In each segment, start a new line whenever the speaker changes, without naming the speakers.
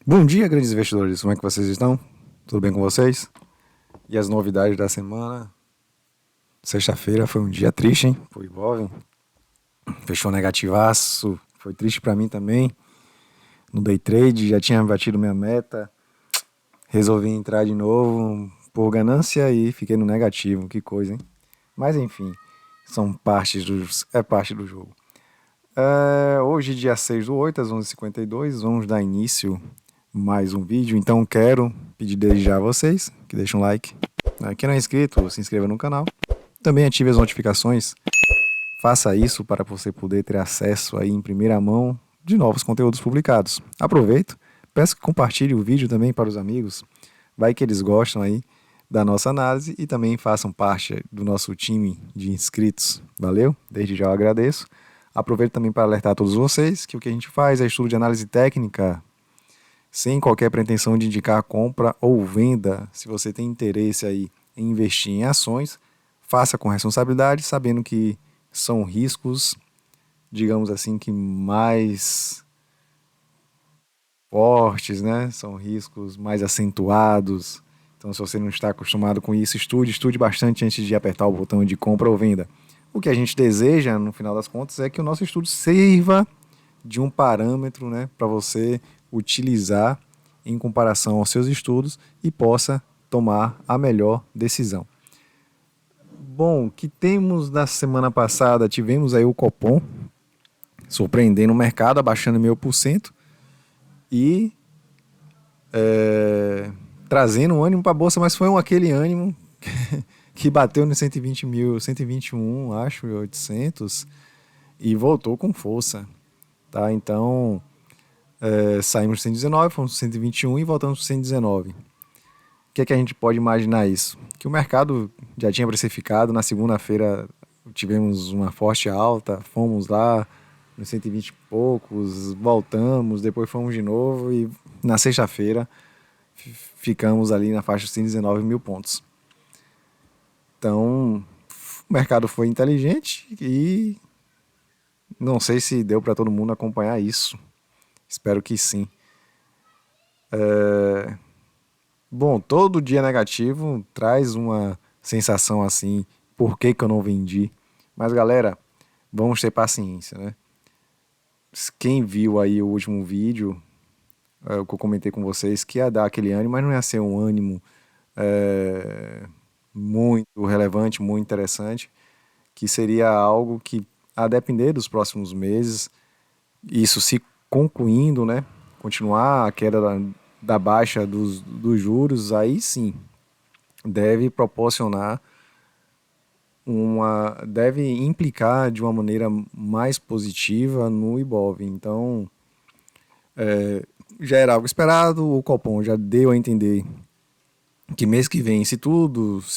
Bom dia, grandes investidores. Como é que vocês estão? Tudo bem com vocês? E as novidades da semana? Sexta-feira foi um dia triste, hein? Pro Ibov. Fechou negativaço. Foi triste pra mim também. No day trade, já tinha batido minha meta. Resolvi entrar de novo por ganância e fiquei no negativo. Que coisa, hein? Mas enfim, é parte do jogo. Hoje, dia 6 do 8, às 11h52, vamos dar início mais um vídeo. Então quero pedir desde já a vocês que deixem um like. Quem não é inscrito, se inscreva no canal. Também ative as notificações. Faça isso para você poder ter acesso aí em primeira mão de novos conteúdos publicados. Aproveito, peço que compartilhe o vídeo também para os amigos. Vai que eles gostam aí da nossa análise e também façam parte do nosso time de inscritos. Valeu? Desde já eu agradeço. Aproveito também para alertar a todos vocês que o que a gente faz é estudo de análise técnica, sem qualquer pretensão de indicar compra ou venda. Se você tem interesse aí em investir em ações, faça com responsabilidade, sabendo que são riscos, digamos assim, que mais fortes, né? São riscos mais acentuados. Então, se você não está acostumado com isso, estude bastante antes de apertar o botão de compra ou venda. O que a gente deseja, no final das contas, é que o nosso estudo sirva de um parâmetro, né, para você utilizar em comparação aos seus estudos e possa tomar a melhor decisão. Bom, o que temos na semana passada? Tivemos aí o Copom surpreendendo o mercado, abaixando 0,5% e trazendo um ânimo para a Bolsa, mas foi aquele ânimo que bateu no 120 mil, 121, acho, 800 e voltou com força. Tá? Então, saímos de 119, fomos para 121 e voltamos para 119. O que é que a gente pode imaginar isso? Que o mercado já tinha precificado, na segunda-feira tivemos uma forte alta, fomos lá nos 120 e poucos, voltamos, depois fomos de novo e na sexta-feira ficamos ali na faixa de 119 mil pontos. Então, o mercado foi inteligente e não sei se deu para todo mundo acompanhar isso. Espero que sim. Bom, todo dia negativo traz uma sensação assim, por que que eu não vendi? Mas galera, vamos ter paciência, né? Quem viu aí o último vídeo, o que eu comentei com vocês, que ia dar aquele ânimo, mas não ia ser um ânimo muito relevante, muito interessante, que seria algo que, a depender dos próximos meses, isso se concluindo, né? Continuar a queda da baixa dos juros, aí sim, deve proporcionar deve implicar de uma maneira mais positiva no Ibov. Então, já era algo esperado, o Copom já deu a entender que mês que vem, se todos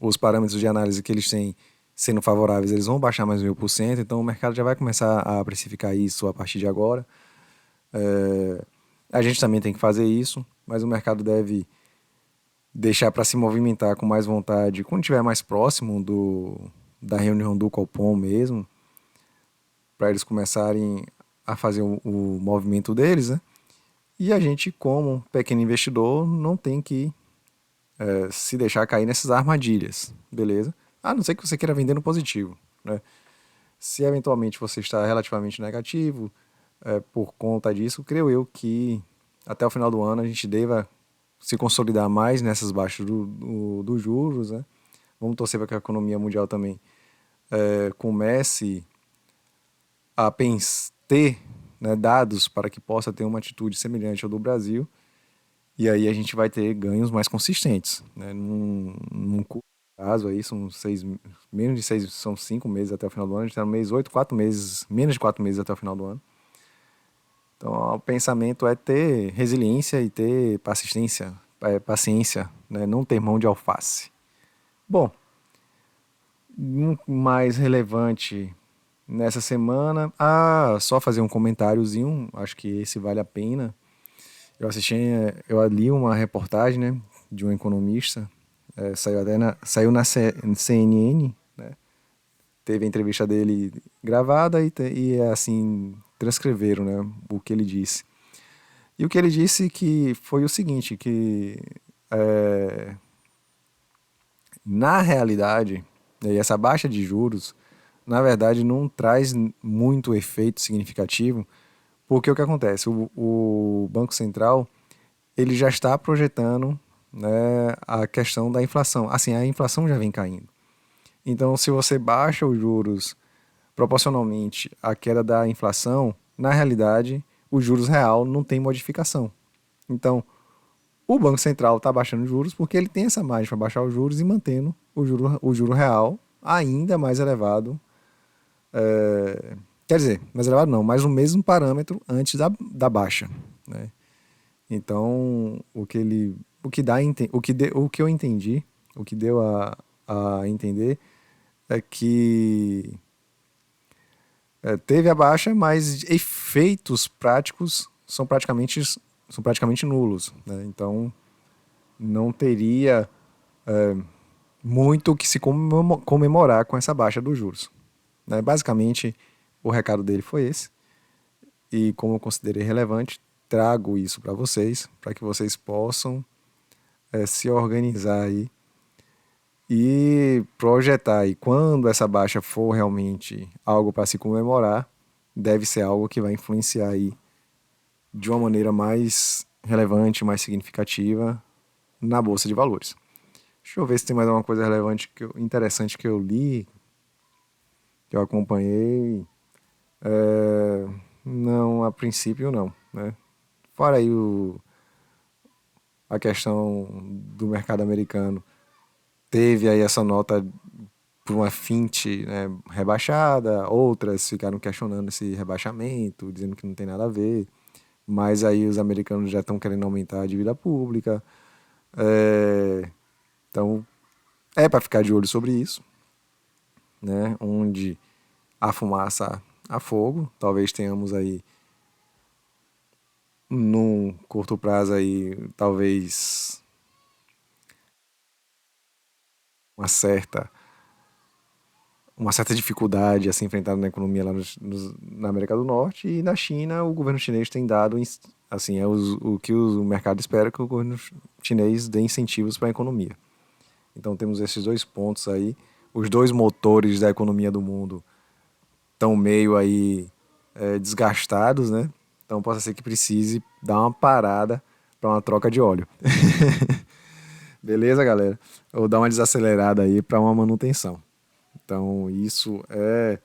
os parâmetros de análise que eles têm sendo favoráveis, eles vão baixar mais 1000%, então o mercado já vai começar a precificar isso a partir de agora. A gente também tem que fazer isso, mas o mercado deve deixar para se movimentar com mais vontade quando estiver mais próximo da reunião do Copom mesmo, para eles começarem a fazer o movimento deles, né? E a gente, como pequeno investidor, não tem que se deixar cair nessas armadilhas, beleza? A não ser que você queira vender no positivo, né? Se eventualmente você está relativamente negativo por conta disso, creio eu que até o final do ano a gente deva se consolidar mais nessas baixas dos juros, né? Vamos torcer para que a economia mundial também comece a ter, né, dados para que possa ter uma atitude semelhante ao do Brasil, e aí a gente vai ter ganhos mais consistentes, né? Num curto prazo aí, menos de 6, são 5 meses até o final do ano, a gente está no mês 8, 4 meses, menos de 4 meses até o final do ano. Então, o pensamento é ter resiliência e ter paciência, né? Não ter mão de alface. Bom, um mais relevante nessa semana, só fazer um comentáriozinho, acho que esse vale a pena. Eu li uma reportagem, né, de um economista, saiu na CNN, né, teve a entrevista dele gravada e assim, transcreveram, né, o que ele disse. E o que ele disse que foi o seguinte, que é, na realidade, e essa baixa de juros, na verdade, não traz muito efeito significativo, porque o que acontece? O Banco Central ele já está projetando, né, a questão da inflação. Assim, a inflação já vem caindo. Então, se você baixa os juros proporcionalmente à queda da inflação, na realidade, o juros real não tem modificação. Então, o Banco Central está baixando os juros porque ele tem essa margem para baixar os juros e mantendo o juro real ainda mais elevado. Quer dizer, mais elevado não, mas o mesmo parâmetro antes da baixa. Né? Então, o que dá, o que eu entendi, o que deu a entender é que teve a baixa, mas efeitos práticos são praticamente nulos. Né? Então, não teria muito o que se comemorar com essa baixa dos juros. Né? Basicamente, o recado dele foi esse. E como eu considerei relevante, trago isso para que vocês possam se organizar aí e projetar. E quando essa baixa for realmente algo para se comemorar, deve ser algo que vai influenciar aí de uma maneira mais relevante, mais significativa na bolsa de valores. Deixa eu ver se tem mais alguma coisa relevante, interessante que eu li, que eu acompanhei. Não, a princípio não, né? Fora aí a questão do mercado americano, teve aí essa nota por uma Fitch, né, rebaixada, outras ficaram questionando esse rebaixamento, dizendo que não tem nada a ver, mas aí os americanos já estão querendo aumentar a dívida pública, então é para ficar de olho sobre isso, né, onde a fumaça a fogo, talvez tenhamos aí num curto prazo aí, talvez uma certa uma certa dificuldade a ser enfrentada na economia lá na América do Norte, e na China o governo chinês tem dado, assim, o que o mercado espera, que o governo chinês dê incentivos para a economia. Então temos esses dois pontos aí, os dois motores da economia do mundo estão meio aí desgastados, né? Então pode ser que precise dar uma parada para uma troca de óleo. Beleza, galera? Ou dar uma desacelerada aí para uma manutenção. Então, isso é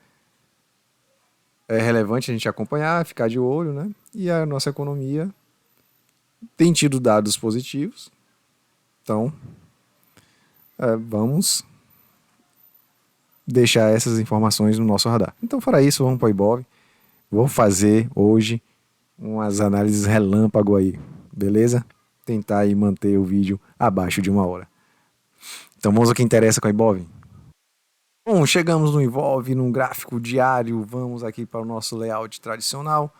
relevante a gente acompanhar, ficar de olho, né? E a nossa economia tem tido dados positivos. Então, vamos deixar essas informações no nosso radar. Então, fora isso, vamos para o Ibov. Vou fazer hoje umas análises relâmpago aí, beleza? Tentar aí manter o vídeo abaixo de 1 hora. Então, vamos ao que interessa com a Ibov. Bom, chegamos no Involve, num gráfico diário, vamos aqui para o nosso layout tradicional,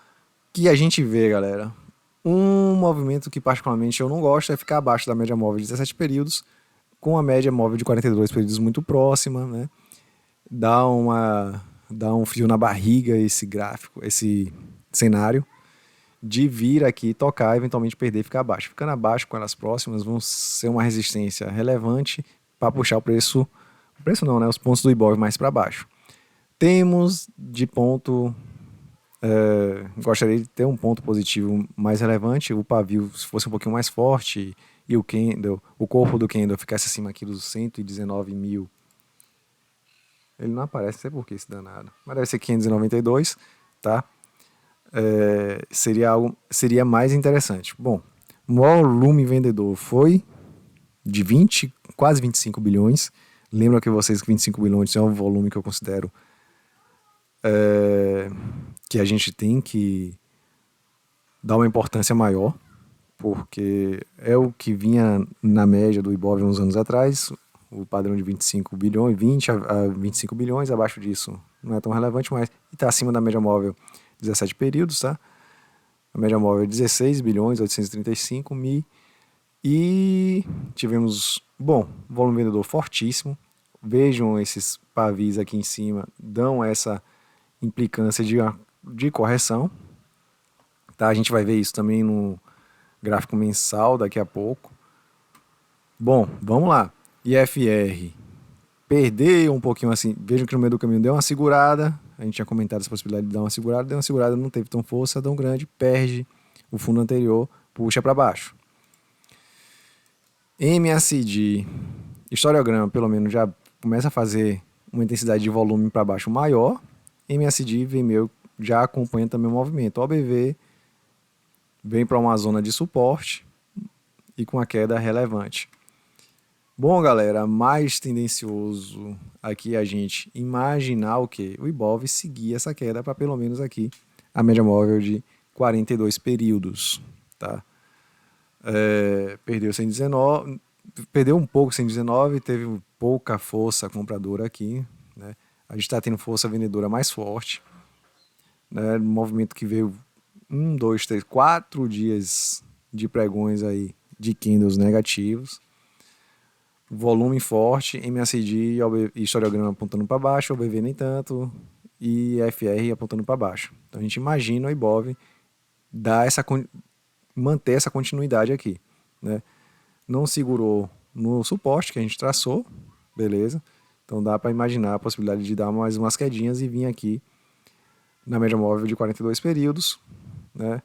que a gente vê, galera, um movimento que particularmente eu não gosto é ficar abaixo da média móvel de 17 períodos, com a média móvel de 42 períodos muito próxima, né? Dá um frio na barriga esse gráfico, esse cenário, de vir aqui tocar, eventualmente perder e ficar abaixo. Ficando abaixo com elas próximas, vão ser uma resistência relevante para puxar o preço não, né? Os pontos do Ibov mais para baixo. Temos de ponto, gostaria de ter um ponto positivo mais relevante, o pavio se fosse um pouquinho mais forte e o corpo do candle ficasse acima aqui dos 119 mil. Ele não aparece, não sei por que esse danado, mas deve ser 592, tá? Seria mais interessante. Bom, o volume vendedor foi de 20, quase 25 bilhões. Lembro que vocês que 25 bilhões é um volume que eu considero que a gente tem que dar uma importância maior, porque é o que vinha na média do Ibov uns anos atrás, o padrão de 25 bilhões, 20 a 25 bilhões, abaixo disso não é tão relevante, mas está acima da média móvel 17 períodos, tá? A média móvel é 16 bilhões 835 mil e tivemos, bom, volume vendedor fortíssimo. Vejam esses pavis aqui em cima, dão essa implicância de correção, Tá? A gente vai ver isso também no gráfico mensal daqui a pouco. Bom, vamos lá. IFR perdeu um pouquinho assim. Vejam que no meio do caminho deu uma segurada. A gente tinha comentado essa possibilidade de dar uma segurada. Deu uma segurada, não teve tão força tão grande. Perde o fundo anterior, puxa para baixo. MACD, historiograma, pelo menos já começa a fazer uma intensidade de volume para baixo maior. MACD vem meio já acompanha também o movimento. OBV vem para uma zona de suporte e com a queda relevante. Bom, galera, mais tendencioso aqui a gente imaginar o que? O Ibov seguir essa queda para pelo menos aqui a média móvel de 42 períodos, tá? Perdeu 119, perdeu um pouco 119, teve pouca força compradora aqui, né? A gente está tendo força vendedora mais forte, né? Movimento que veio 1, 2, 3, 4 dias de pregões aí de candles negativos. Volume forte, MACD e historiograma apontando para baixo, OBV nem tanto, e FR apontando para baixo. Então a gente imagina o Ibov manter essa continuidade aqui, né? Não segurou no suporte que a gente traçou, beleza? Então dá para imaginar a possibilidade de dar mais umas quedinhas e vir aqui na média móvel de 42 períodos, né?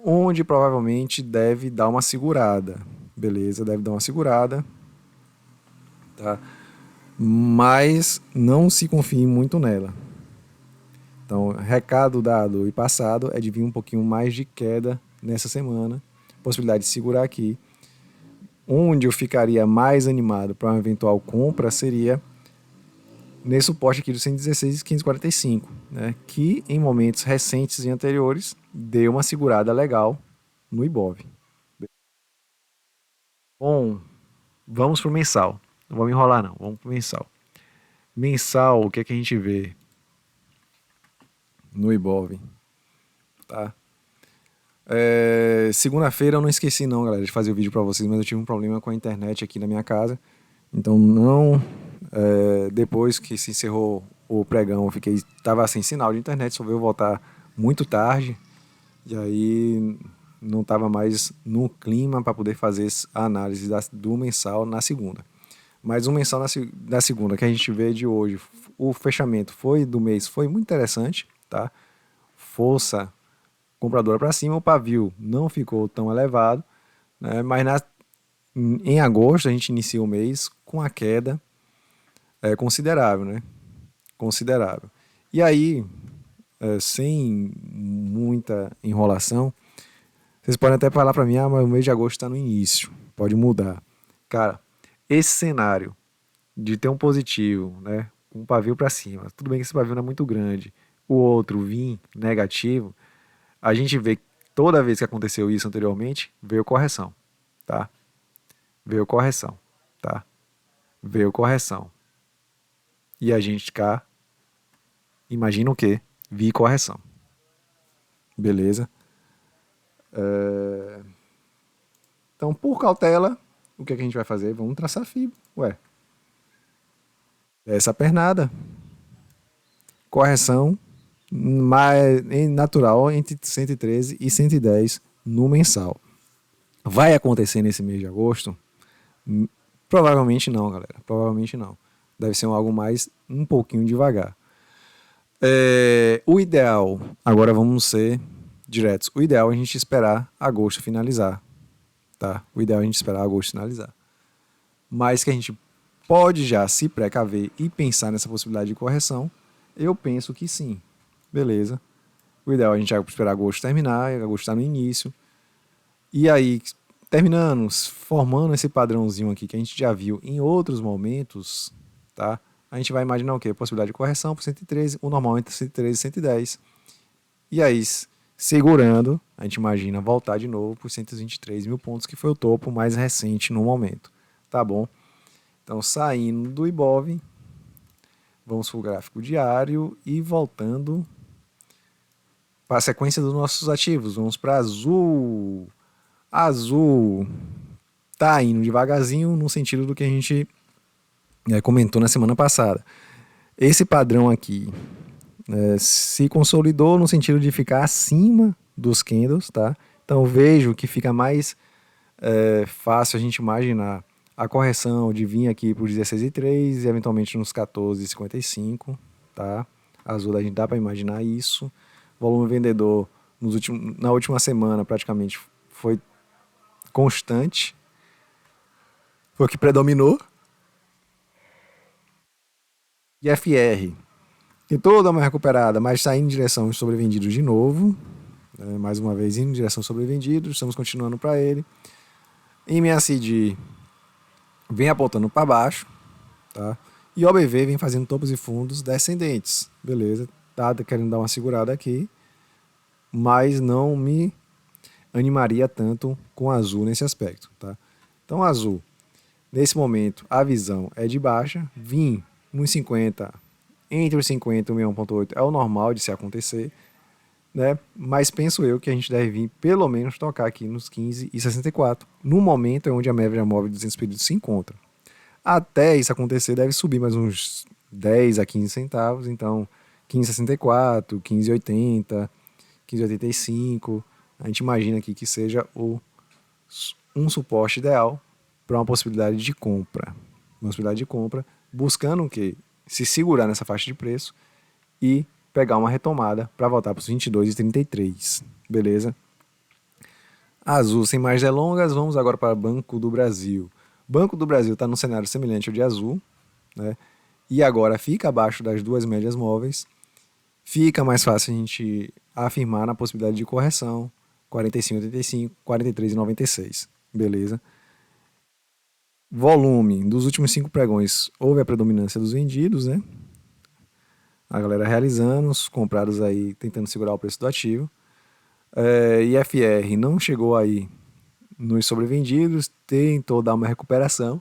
Onde provavelmente deve dar uma segurada, beleza? Deve dar uma segurada, tá? Mas não se confie muito nela. Então, recado dado e passado é de vir um pouquinho mais de queda nessa semana, possibilidade de segurar aqui. Onde eu ficaria mais animado para uma eventual compra seria nesse suporte aqui do 116 e 1545, né? Que em momentos recentes e anteriores deu uma segurada legal no Ibov. Bom, vamos para o mensal. Não vamos enrolar não, vamos para o mensal. Mensal, o que é que a gente vê no Ibov? Tá? Segunda-feira eu não esqueci não, galera, de fazer o vídeo para vocês, mas eu tive um problema com a internet aqui na minha casa. Então não... depois que se encerrou o pregão, eu estava sem sinal de internet, só veio voltar muito tarde. E aí não estava mais no clima para poder fazer a análise do mensal na segunda. Mas o mensal na segunda que a gente vê de hoje, o fechamento do mês foi muito interessante, tá? Força compradora para cima, o pavio não ficou tão elevado, né? Mas em agosto a gente inicia o mês com a queda considerável, né? Considerável. E aí, sem muita enrolação, vocês podem até falar para mim, mas o mês de agosto está no início, pode mudar. Cara, esse cenário de ter um positivo, né, com um pavio para cima, tudo bem que esse pavio não é muito grande, o outro vir negativo, a gente vê que toda vez que aconteceu isso anteriormente, veio correção, tá? Veio correção, tá? Veio correção. E a gente cá, imagina o quê? Vi correção. Beleza? Então, por cautela, o que a gente vai fazer? Vamos traçar fibra. Ué, essa pernada. Correção natural entre 113 e 110 no mensal. Vai acontecer nesse mês de agosto? Provavelmente não, galera. Provavelmente não. Deve ser algo mais um pouquinho devagar. O ideal, agora vamos ser diretos. O ideal é a gente esperar agosto finalizar. Tá? O ideal é a gente esperar agosto finalizar. Mas que a gente pode já se precaver e pensar nessa possibilidade de correção, eu penso que sim. Beleza. O ideal é a gente já esperar agosto terminar, agosto está no início. E aí, terminando, formando esse padrãozinho aqui que a gente já viu em outros momentos, tá? A gente vai imaginar o quê? Possibilidade de correção por 113, o normal entre 113 e 110. E aí, segurando, a gente imagina voltar de novo por 123 mil pontos, que foi o topo mais recente no momento. Tá bom? Então, saindo do Ibov, vamos para o gráfico diário e voltando para a sequência dos nossos ativos. Vamos para azul. Azul tá indo devagarzinho no sentido do que a gente comentou na semana passada. Esse padrão aqui se consolidou no sentido de ficar acima dos candles, tá? Então vejo que fica mais fácil a gente imaginar a correção de vir aqui para os 16,3 e eventualmente nos 14,55, tá? Azul, a gente dá para imaginar isso. Volume vendedor na última semana praticamente foi constante, foi o que predominou. E FR tem toda uma recuperada, mas está indo em direção aos sobrevendidos de novo. Mais uma vez indo em direção aos sobrevendidos, estamos continuando para ele. MACD vem apontando para baixo, tá? E OBV vem fazendo topos e fundos descendentes, beleza? Tá querendo dar uma segurada aqui, mas não me animaria tanto com azul nesse aspecto, tá? Então azul, nesse momento a visão é de baixa, vim nos 50, entre os 50 e o 61,8 é o normal de se acontecer, né? Mas penso eu que a gente deve vir pelo menos tocar aqui nos 15,64, no momento onde a média móvel de 200 períodos se encontra. Até isso acontecer, deve subir mais uns 10 a 15 centavos, então 15,64, 15,80, 15,85, a gente imagina aqui que seja um suporte ideal para uma possibilidade de compra. Uma possibilidade de compra, buscando o quê? Se segurar nessa faixa de preço e pegar uma retomada para voltar para os 22,33, beleza? Azul, sem mais delongas, vamos agora para Banco do Brasil. Banco do Brasil está num cenário semelhante ao de azul, né? E agora fica abaixo das duas médias móveis. Fica mais fácil a gente afirmar na possibilidade de correção, 45,85, 43,96, beleza? Volume, dos últimos 5 pregões, houve a predominância dos vendidos, né? A galera realizando, os comprados aí tentando segurar o preço do ativo. IFR não chegou aí nos sobrevendidos, tentou dar uma recuperação,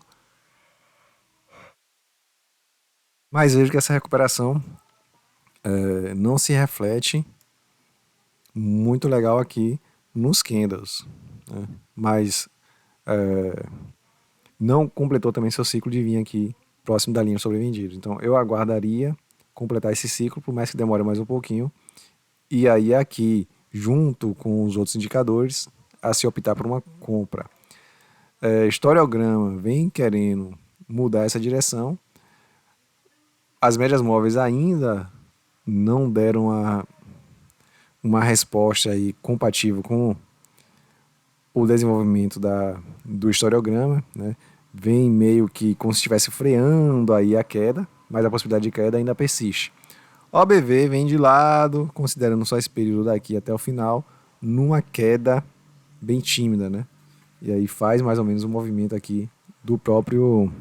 mas vejo que essa recuperação não se reflete muito legal aqui nos candles, né? Mas não completou também seu ciclo de vir aqui próximo da linha sobrevendidos. Então eu aguardaria completar esse ciclo, por mais que demore mais um pouquinho, e aí aqui, junto com os outros indicadores, a se optar por uma compra. Historiograma vem querendo mudar essa direção. As médias móveis ainda não deram uma resposta aí compatível com o desenvolvimento do historiograma, né? Vem meio que como se estivesse freando aí a queda, mas a possibilidade de queda ainda persiste. OBV vem de lado, considerando só esse período daqui até o final, numa queda bem tímida, né? E aí faz mais ou menos um movimento aqui do próprio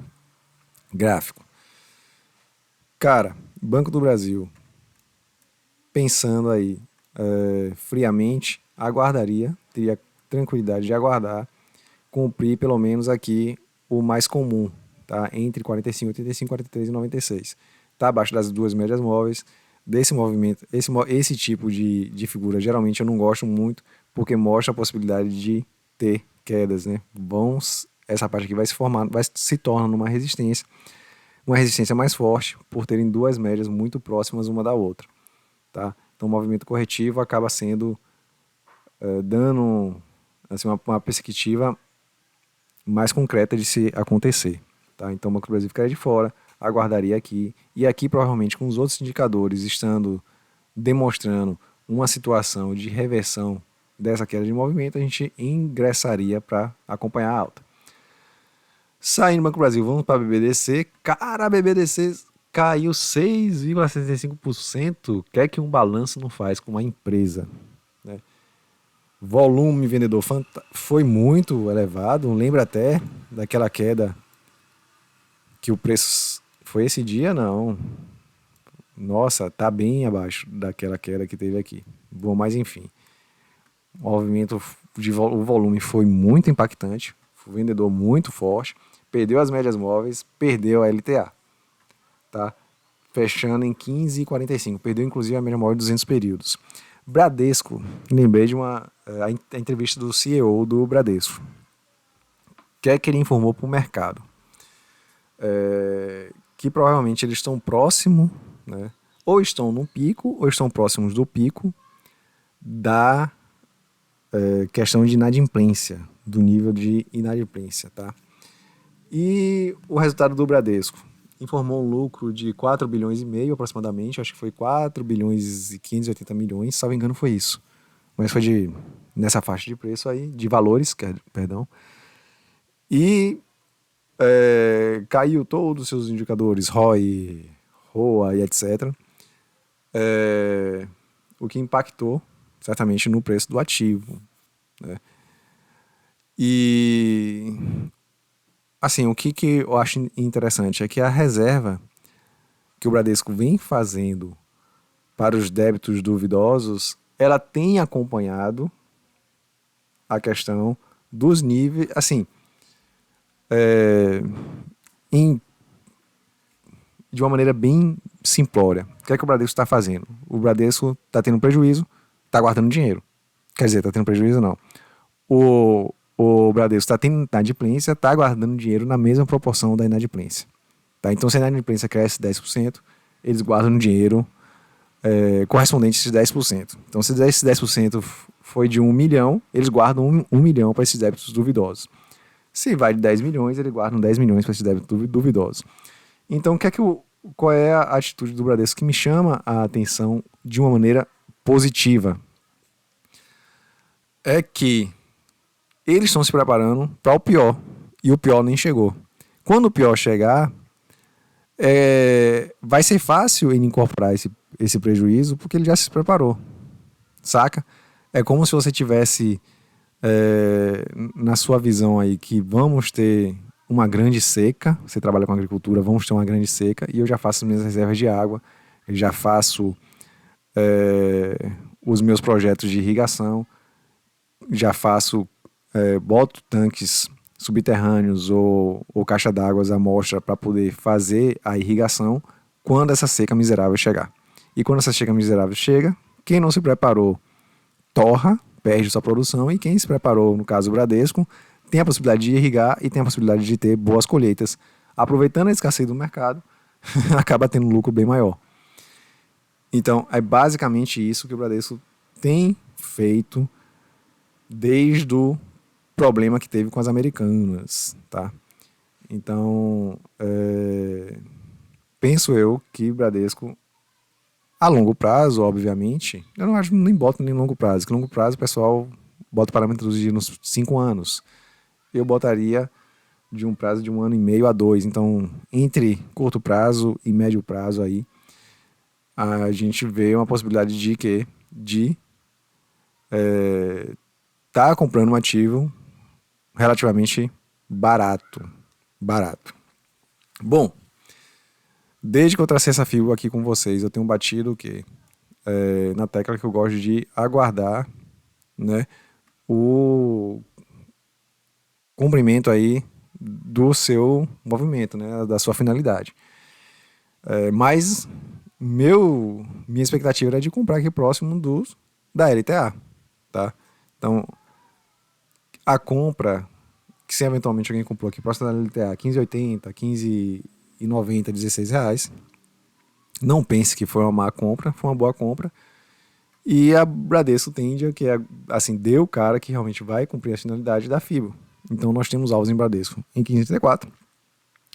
gráfico. Cara, Banco do Brasil, pensando aí friamente, aguardaria, teria tranquilidade de aguardar, cumprir pelo menos aqui o mais comum, tá? Entre 45,85, 43 e 96. Tá abaixo das duas médias móveis. Desse movimento, esse tipo de figura geralmente eu não gosto muito, porque mostra a possibilidade de ter quedas, né? Essa parte aqui vai se formar, se torna numa resistência, uma resistência mais forte por terem duas médias muito próximas uma da outra, tá? Então o movimento corretivo acaba sendo dando assim, uma perspectiva mais concreta de se acontecer, tá? Então o Banco do Brasil ficaria de fora, aguardaria aqui, e aqui provavelmente com os outros indicadores estando demonstrando uma situação de reversão dessa queda de movimento, a gente ingressaria para acompanhar a alta. Saindo do Banco do Brasil, vamos para a BBDC. Cara, a BBDC caiu 6,65%. O que é que um balanço não faz com uma empresa, né? Volume vendedor foi muito elevado. Lembra até daquela queda que o preço foi esse dia? Não. Nossa, tá bem abaixo daquela queda que teve aqui. Bom, mas enfim. O movimento o volume foi muito impactante. O vendedor muito forte. Perdeu as médias móveis, perdeu a LTA. Tá? Fechando em 15,45. Perdeu inclusive a média móvel de 200 períodos. Bradesco, lembrei de a entrevista do CEO do Bradesco. O que é que ele informou para o mercado? Que provavelmente eles estão próximos, né? Ou estão no pico, ou estão próximos do pico da questão de inadimplência, do nível de inadimplência, tá? E o resultado do Bradesco informou um lucro de 4 bilhões e meio aproximadamente, acho que foi 4 bilhões e 580 milhões, salvo engano foi isso. Mas foi nessa faixa de preço aí, de valores, perdão. E caiu todos os seus indicadores, ROI, ROA e etc. O que impactou certamente no preço do ativo, né? E assim, o que eu acho interessante é que a reserva que o Bradesco vem fazendo para os débitos duvidosos, ela tem acompanhado a questão dos níveis, assim, de uma maneira bem simplória. O que é que o Bradesco está fazendo? O Bradesco está tendo prejuízo, está guardando dinheiro. Quer dizer, está tendo prejuízo não. O Bradesco está tendo inadimplência, está guardando dinheiro na mesma proporção da inadimplência. Tá? Então, se a inadimplência cresce 10%, eles guardam dinheiro correspondente a esses 10%. Então, se esse 10% foi de 1 milhão, eles guardam 1 milhão para esses débitos duvidosos. Se vai de 10 milhões, eles guardam 10 milhões para esses débitos duvidosos. Então, qual é a atitude do Bradesco que me chama a atenção de uma maneira positiva? É que eles estão se preparando para o pior, e o pior nem chegou. Quando o pior chegar, vai ser fácil ele incorporar esse prejuízo, porque ele já se preparou, saca? É como se você tivesse na sua visão aí que vamos ter uma grande seca, você trabalha com agricultura, vamos ter uma grande seca, e eu já faço minhas reservas de água, eu já faço os meus projetos de irrigação, já faço, boto tanques subterrâneos ou caixa d'água à mostra para poder fazer a irrigação quando essa seca miserável chegar. E quando essa seca miserável chega, quem não se preparou torra, perde sua produção, e quem se preparou, no caso do Bradesco, tem a possibilidade de irrigar e tem a possibilidade de ter boas colheitas. Aproveitando a escassez do mercado, acaba tendo um lucro bem maior. Então, é basicamente isso que o Bradesco tem feito desde o problema que teve com as Americanas, tá? Então, penso eu que o Bradesco, a longo prazo, obviamente, eu não acho, nem boto nem longo prazo, que longo prazo o pessoal bota parâmetros de uns 5 anos. Eu botaria de um prazo de 1 ano e meio a 2. Então, entre curto prazo e médio prazo aí, a gente vê uma possibilidade de quê? De tá comprando um ativo relativamente barato. Bom, desde que eu tracei essa figura aqui com vocês, eu tenho batido o quê? Na tecla que eu gosto de aguardar, né, o cumprimento aí do seu movimento, né, da sua finalidade. Mas minha expectativa era de comprar aqui próximo da LTA, tá? Então, a compra, que se eventualmente alguém comprou aqui próximo da LTA, 15,80, 15,90, R$16, não pense que foi uma má compra, foi uma boa compra. E a Bradesco tende a que, assim, deu o cara que realmente vai cumprir a finalidade da FIBO. Então nós temos alvos em Bradesco em 15,74,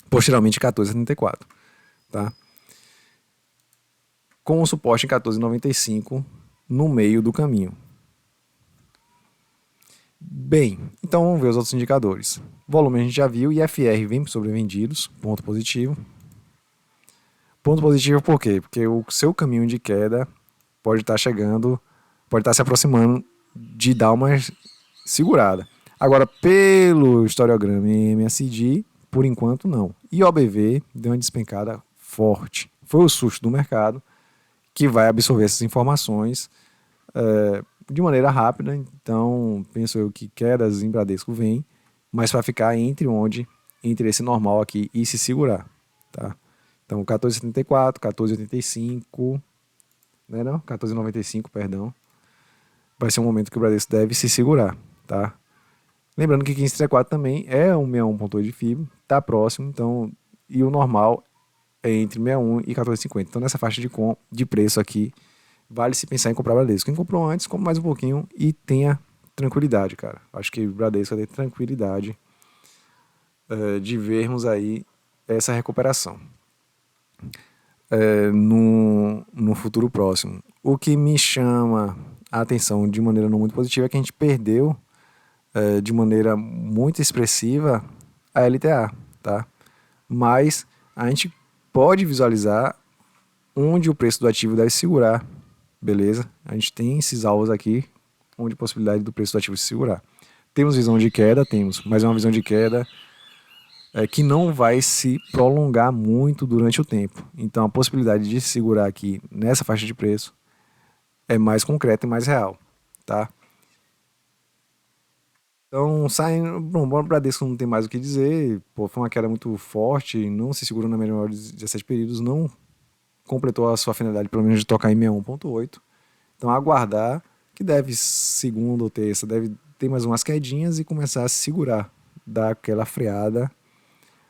posteriormente 14,74, tá? Com o suporte em 14,95 no meio do caminho. Bem, então vamos ver os outros indicadores. Volume a gente já viu, IFR vem sobrevendidos, ponto positivo. Ponto positivo por quê? Porque o seu caminho de queda pode estar chegando, pode estar se aproximando de dar uma segurada. Agora, pelo historiograma e MACD, por enquanto não. E o OBV deu uma despencada forte. Foi o susto do mercado que vai absorver essas informações de maneira rápida. Então, penso eu que quedas em Bradesco vem, mas vai ficar entre esse normal aqui e se segurar, tá? Então, 14,74, 14,85, né, não? 14,95, perdão. Vai ser um momento que o Bradesco deve se segurar, tá? Lembrando que 15,34 também é um 61,8 de FIBO, tá próximo, então, e o normal é entre 61 e 14,50. Então, nessa faixa de preço aqui, vale se pensar em comprar Bradesco. Quem comprou antes, compre mais um pouquinho e tenha tranquilidade, cara. Acho que o Bradesco vai ter tranquilidade de vermos aí essa recuperação no futuro próximo. O que me chama a atenção de maneira não muito positiva é que a gente perdeu de maneira muito expressiva a LTA, tá? Mas a gente pode visualizar onde o preço do ativo deve segurar, beleza? A gente tem esses alvos aqui, onde a possibilidade do preço do ativo se segurar. Temos visão de queda, temos, mas é uma visão de queda que não vai se prolongar muito durante o tempo. Então a possibilidade de se segurar aqui nessa faixa de preço é mais concreta e mais real, tá? Então, saindo. Bom, o Bradesco não tem mais o que dizer. Pô, foi uma queda muito forte, não se segurou na média maior de 17 períodos, não completou a sua finalidade, pelo menos, de tocar em 61,8. Então, aguardar, que deve, segunda ou terça, deve ter mais umas quedinhas e começar a se segurar, dar aquela freada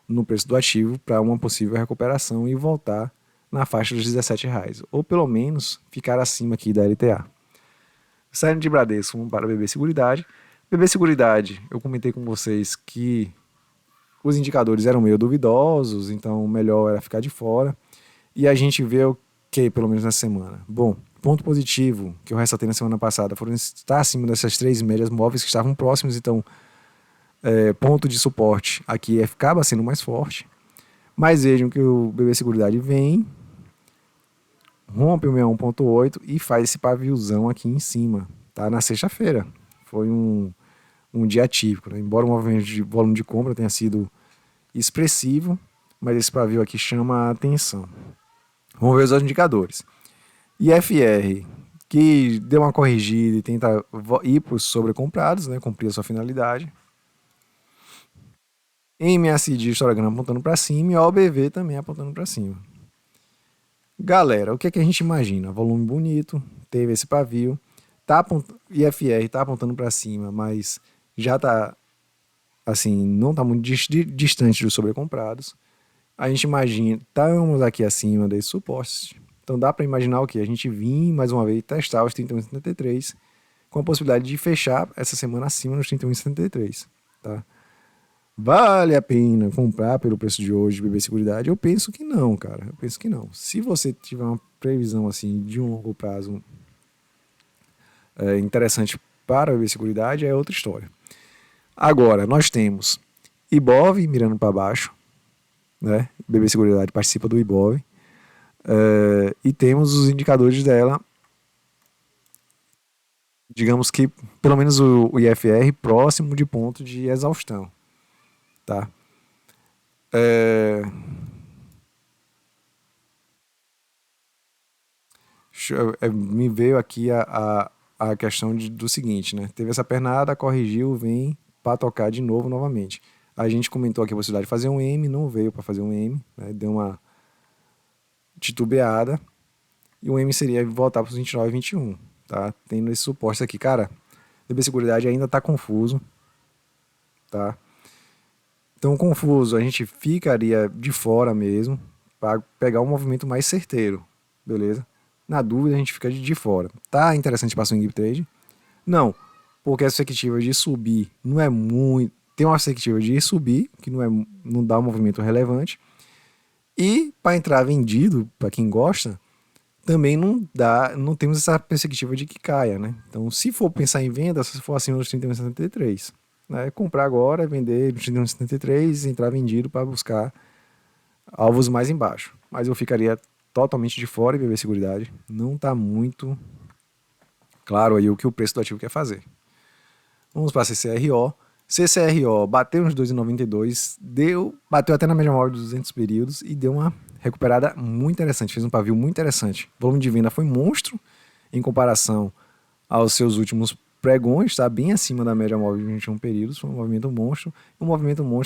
no preço do ativo para uma possível recuperação e voltar na faixa dos R$ 17. Ou pelo menos ficar acima aqui da LTA. Saindo de Bradesco, vamos para BB Seguridade. BB Seguridade, eu comentei com vocês que os indicadores eram meio duvidosos, então o melhor era ficar de fora. E a gente vê o que, pelo menos nessa semana? Bom, ponto positivo que eu ressaltei na semana passada foram estar acima dessas três médias móveis que estavam próximos, então ponto de suporte aqui acaba sendo mais forte. Mas vejam que o BB Seguridade vem, rompe o 61,8 e faz esse paviozão aqui em cima, tá? Na sexta-feira. Foi um dia atípico, né? Embora o movimento de volume de compra tenha sido expressivo, mas esse pavio aqui chama a atenção. Vamos ver os outros indicadores. IFR, que deu uma corrigida e tenta ir para os sobrecomprados, né? Cumprir a sua finalidade. MACD histograma apontando para cima e OBV também apontando para cima. Galera, o que é que a gente imagina? Volume bonito, teve esse pavio, IFR está apontando para cima, mas já está assim, não está muito distante dos sobrecomprados. A gente imagina, estamos aqui acima desses suportes. Então dá para imaginar o que? A gente vir mais uma vez testar os 31,73 com a possibilidade de fechar essa semana acima nos 31,73, tá? Vale a pena comprar pelo preço de hoje de BB Seguridade? Eu penso que não, cara. Eu penso que não. Se você tiver uma previsão assim de um longo prazo interessante para a BB Seguridade, é outra história. Agora, nós temos Ibov mirando para baixo, né? BB Seguridade participa do Ibov. E temos os indicadores dela, digamos que pelo menos o IFR próximo de ponto de exaustão, tá? Me veio aqui a questão do seguinte, né? Teve essa pernada, corrigiu, vem para tocar de novo novamente. A gente comentou aqui a possibilidade de fazer um M, não veio para fazer um M, né? Deu uma titubeada. E o M seria voltar para os 29 e 21, tá? Tendo esse suporte aqui. Cara, BB Seguridade ainda tá confuso, tá? Então, confuso, a gente ficaria de fora mesmo para pegar um movimento mais certeiro, beleza? Na dúvida, a gente fica de fora. Tá interessante para swing trade? Não, porque a perspectiva de subir não é muito. Tem uma perspectiva de subir, que não dá um movimento relevante. E para entrar vendido, para quem gosta, também não temos essa perspectiva de que caia, né? Então, se for pensar em venda, se for acima dos 31,73, né? Comprar agora, vender nos 31,73, entrar vendido para buscar alvos mais embaixo. Mas eu ficaria totalmente de fora e BB Seguridade. Não está muito claro aí o que o preço do ativo quer fazer. Vamos para CCRO. CCRO bateu nos 2,92, bateu até na média móvel dos 200 períodos e deu uma recuperada muito interessante, fez um pavio muito interessante. O volume de venda foi monstro em comparação aos seus últimos pregões, tá bem acima da média móvel de 21 períodos, foi um movimento monstro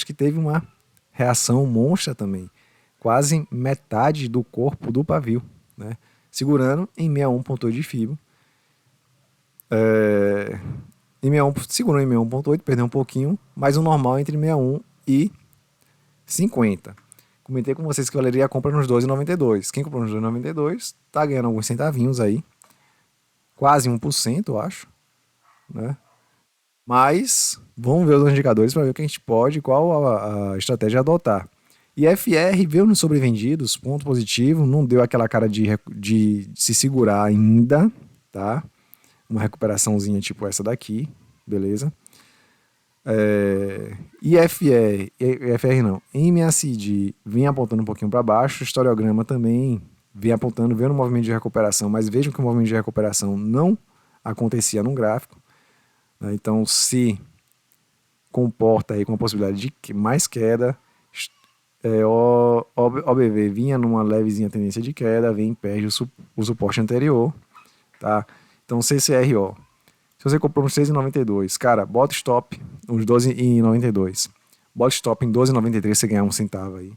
que teve uma reação monstra também, quase metade do corpo do pavio, né? Segurando em 61,8 de FIBO. Segurou em 61,8, perdeu um pouquinho, mas o normal é entre 61 e 50. Comentei com vocês que valeria a compra nos 2,92. Quem comprou nos 2,92 tá ganhando alguns centavinhos aí, quase 1%, eu acho, né? Mas vamos ver os indicadores para ver o que a gente pode, qual a estratégia adotar. E FR veio nos sobrevendidos, ponto positivo, não deu aquela cara de se segurar ainda, tá? Uma recuperaçãozinha tipo essa daqui, beleza? IFR não, MACD vem apontando um pouquinho para baixo, o historiograma também vem apontando, vendo o movimento de recuperação, mas vejam que o movimento de recuperação não acontecia no gráfico, né? Então, se comporta aí com a possibilidade de mais queda, OBV vinha numa levezinha tendência de queda, vem perde o suporte anterior, tá? Então, CCRO. Se você comprou uns 6,92, cara, bota stop uns 12,92. Bota stop em 12,93, você ganhar um centavo aí,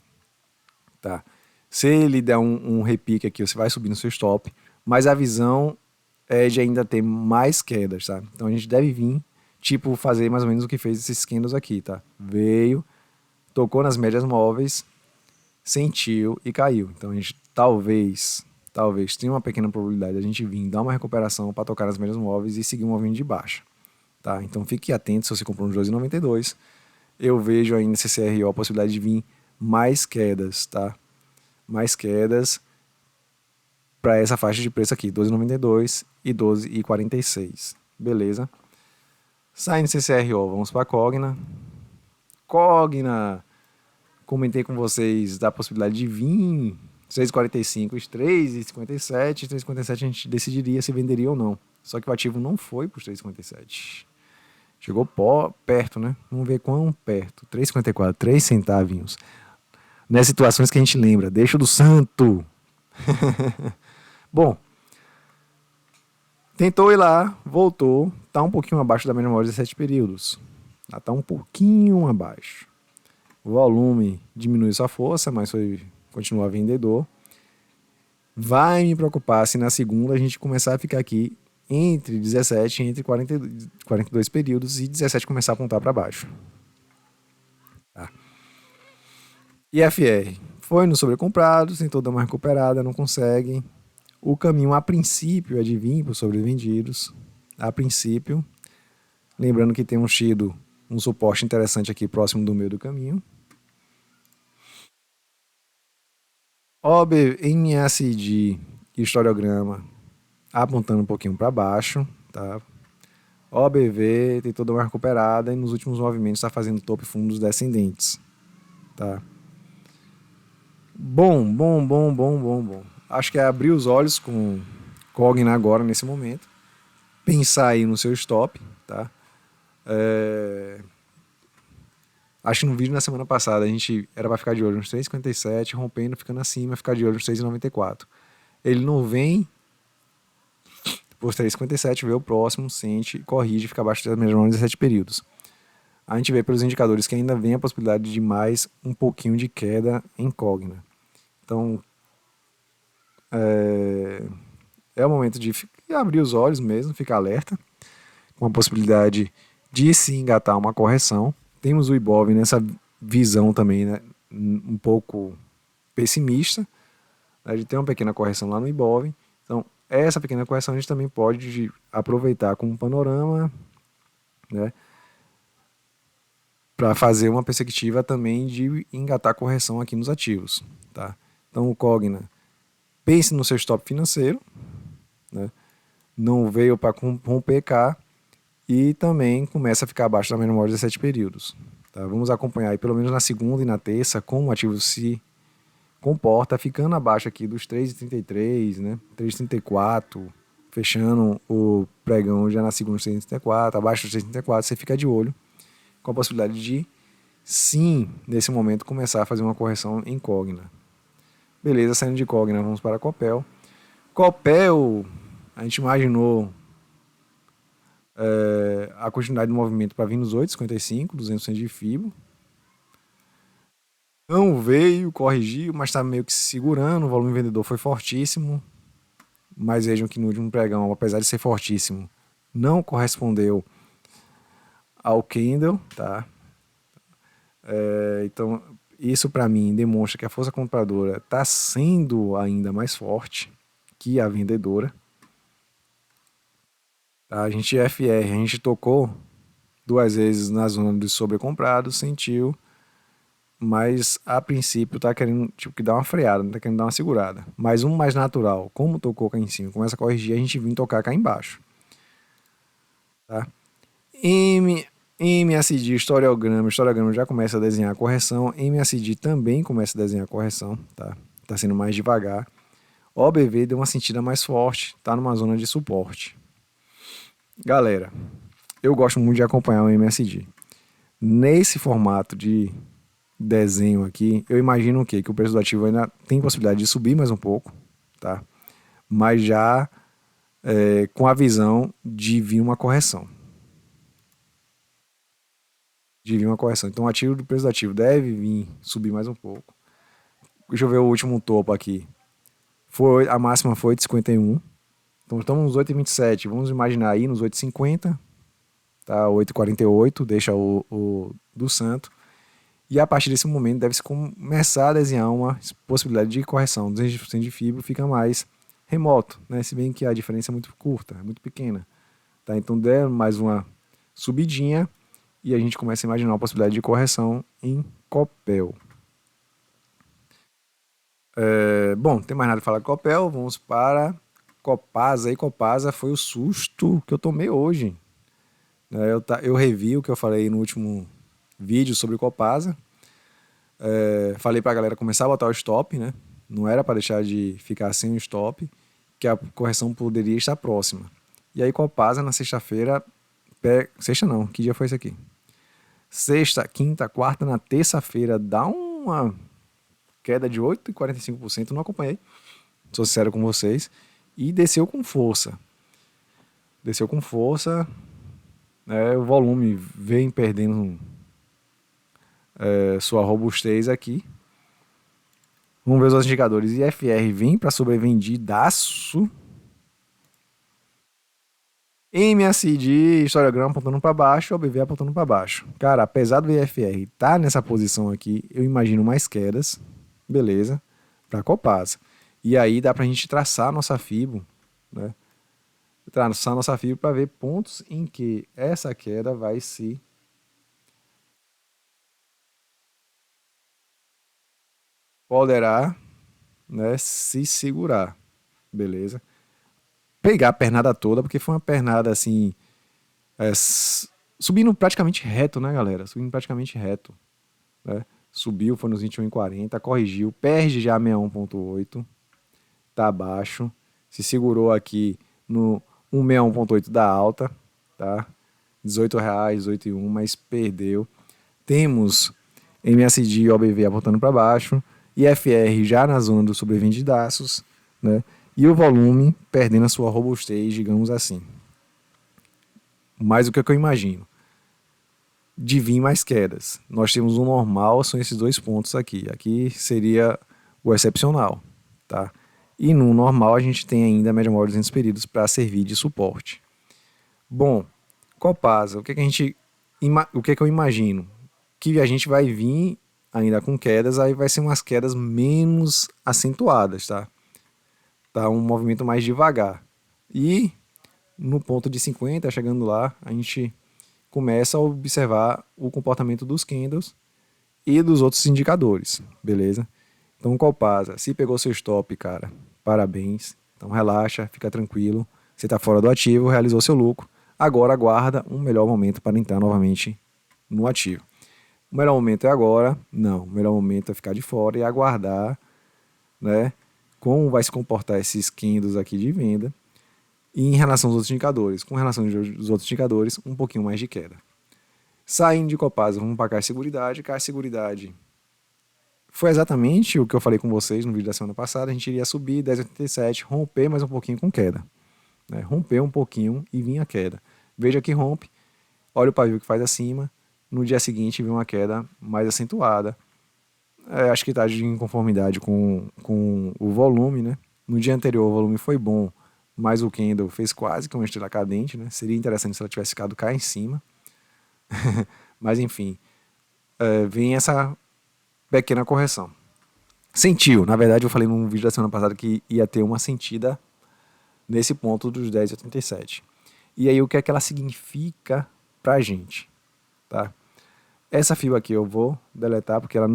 tá? Se ele der um repique aqui, você vai subir no seu stop, mas a visão é de ainda ter mais quedas, tá? Então a gente deve vir, tipo, fazer mais ou menos o que fez esses candles aqui, tá? Veio, tocou nas médias móveis, sentiu e caiu. Então a gente talvez tenha uma pequena probabilidade de a gente vir dar uma recuperação para tocar nas médias móveis e seguir um movimento de baixa, tá? Então fique atento se você comprou uns 2,92. Eu vejo ainda esse CRO a possibilidade de vir mais quedas, tá? Mais quedas para essa faixa de preço aqui, 12,92 e 12,46. Beleza? Saindo CCRO, vamos para Cogna. Cogna, comentei com vocês da possibilidade de vir 3,45, 3,57. 3,57 a gente decidiria se venderia ou não. Só que o ativo não foi para os 3,57. Chegou perto, né? Vamos ver quão perto. 3,54, 3 centavinhos. Nas situações que a gente lembra, deixa do santo. Bom, tentou ir lá, voltou, tá um pouquinho abaixo da média móvel de 7 períodos. Tá um pouquinho abaixo. O volume diminui sua força, mas continua vendedor. Vai me preocupar se na segunda a gente começar a ficar aqui entre 17 e entre 42 períodos e 17 começar a apontar para baixo. Tá. IFR foi no sobrecomprado, tentou dar uma recuperada, não consegue. O caminho a princípio é de vir para os sobrevendidos. A princípio, lembrando que temos tido um suporte interessante aqui próximo do meio do caminho. OB, MACD e historiograma apontando um pouquinho para baixo, tá? OBV tem toda uma recuperada e nos últimos movimentos está fazendo topo e fundos descendentes, tá? Bom. Acho que é abrir os olhos com Cogna agora nesse momento, pensar aí no seu stop, tá? Acho que no vídeo na semana passada a gente era para ficar de olho nos 3,57, rompendo, ficando acima, ficar de olho nos 3,94. Ele não vem por 3,57, vê o próximo, sente, corrige, fica abaixo das mesmas 17 períodos. A gente vê pelos indicadores que ainda vem a possibilidade de mais um pouquinho de queda em Cogna. Então, é o momento de abrir os olhos mesmo, ficar alerta, com a possibilidade de se engatar uma correção. Temos o Ibov nessa visão também, né, um pouco pessimista, né, de ter uma pequena correção lá no Ibov. Então, essa pequena correção a gente também pode aproveitar como panorama, né, para fazer uma perspectiva também de engatar correção aqui nos ativos, tá? Então, o Cogna, pense no seu stop financeiro, né? Não veio para romper cá e também começa a ficar abaixo da média móvel de 17 períodos. Tá? Vamos acompanhar aí, pelo menos na segunda e na terça, como o ativo se comporta, ficando abaixo aqui dos 3,33, né? 3,34, fechando o pregão já na segunda 3,34, abaixo dos 3,34, você fica de olho com a possibilidade de, sim, nesse momento, começar a fazer uma correção em Cogna. Beleza, saindo de Cogna, vamos para a Copel. Copel, a gente imaginou a continuidade do movimento para vir nos 8,55, 200% de FIBO. Não veio, corrigiu, mas está meio que se segurando, o volume vendedor foi fortíssimo, mas vejam que no último pregão, apesar de ser fortíssimo, não correspondeu ao candle, tá? Então, isso para mim demonstra que a força compradora está sendo ainda mais forte que a vendedora. Tá? A gente FR, a gente tocou duas vezes na zona de sobrecomprado, sentiu, mas a princípio tá querendo tipo, que dar uma freada, não tá querendo dar uma segurada. Mas um mais natural, como tocou cá em cima, começa a corrigir, a gente vem tocar cá embaixo. Tá? MACD, historiograma já começa a desenhar a correção, MACD também começa a desenhar a correção, tá? Tá sendo mais devagar. OBV deu uma sentida mais forte, tá numa zona de suporte. Galera, eu gosto muito de acompanhar o MACD. Nesse formato de desenho aqui, eu imagino o quê? Que o preço do ativo ainda tem possibilidade de subir mais um pouco, tá? Mas já com a visão de vir uma correção. Então o ativo do preço do ativo deve vir subir mais um pouco. Deixa eu ver o último topo aqui. A máxima foi de 51. Então estamos nos 8,27. Vamos imaginar aí nos 8,50. Tá? 8,48. Deixa o do santo. E a partir desse momento deve-se começar a desenhar uma possibilidade de correção. 200% de fibra fica mais remoto, né? Se bem que a diferença é muito curta, é muito pequena. Tá? Então der mais uma subidinha e a gente começa a imaginar uma possibilidade de correção em Copel. Bom, tem mais nada a falar de Copel, vamos para Copasa. E Copasa foi o susto que eu tomei hoje. Eu revi o que eu falei no último vídeo sobre Copasa. Falei para a galera começar a botar o stop, né? Não era para deixar de ficar sem o stop, que a correção poderia estar próxima. E aí Copasa na sexta-feira, sexta não, que dia foi esse aqui? Sexta, quinta, quarta, na terça-feira dá uma queda de 8,45%, não acompanhei, sou sincero com vocês, e desceu com força. O volume vem perdendo sua robustez aqui. Vamos ver os outros indicadores. IFR vem para sobrevendidaço. MACD, historiograma apontando para baixo, OBV apontando para baixo. Cara, apesar do IFR estar nessa posição aqui, eu imagino mais quedas, beleza, para Copasa. E aí dá para a gente traçar a nossa FIBO, né? Traçar a nossa FIBO para ver pontos em que essa queda vai se poderá, né, se segurar, beleza? Pegar a pernada toda, porque foi uma pernada assim, subindo praticamente reto, né, galera? Subindo praticamente reto, né? Subiu, foi nos 21,40, corrigiu, perde já 61,8, tá abaixo, se segurou aqui no 161,8 da alta, tá? R$18, 18,1, mas perdeu. Temos MACD e OBV apontando para baixo, IFR já na zona do sobrevendidaços, né? E o volume perdendo a sua robustez, digamos assim. Mas o que eu imagino? De vir mais quedas. Nós temos o normal, são esses dois pontos aqui. Aqui seria o excepcional, tá? E no normal a gente tem ainda a média móvel de 200 períodos para servir de suporte. Bom, Copasa, o que eu imagino? Que a gente vai vir ainda com quedas, aí vai ser umas quedas menos acentuadas, tá? Tá um movimento mais devagar. E no ponto de 50, chegando lá, a gente começa a observar o comportamento dos candles e dos outros indicadores, beleza? Então, Copasa, se pegou seu stop, cara, parabéns. Então, relaxa, fica tranquilo. Você está fora do ativo, realizou seu lucro. Agora aguarda um melhor momento para entrar novamente no ativo. O melhor momento é agora? Não. O melhor momento é ficar de fora e aguardar, né, como vai se comportar esses candles aqui de venda. E em relação aos outros indicadores, com relação aos outros indicadores, um pouquinho mais de queda. Saindo de Copasa, vamos para a Caixa Seguridade. Caixa Seguridade foi exatamente o que eu falei com vocês no vídeo da semana passada. A gente iria subir 10,87, romper mais um pouquinho com queda, né? Romper um pouquinho e vir a queda. Veja que rompe, olha o pavio que faz acima, no dia seguinte vem uma queda mais acentuada. Acho que está de inconformidade com o volume, né? No dia anterior o volume foi bom, mas o candle fez quase que uma estrela cadente, né? Seria interessante se ela tivesse ficado cá em cima. Mas enfim, vem essa pequena correção. Sentiu, na verdade eu falei num vídeo da semana passada que ia ter uma sentida nesse ponto dos 10,87. E aí o que é que ela significa pra gente? tá? Essa fibra aqui eu vou deletar porque ela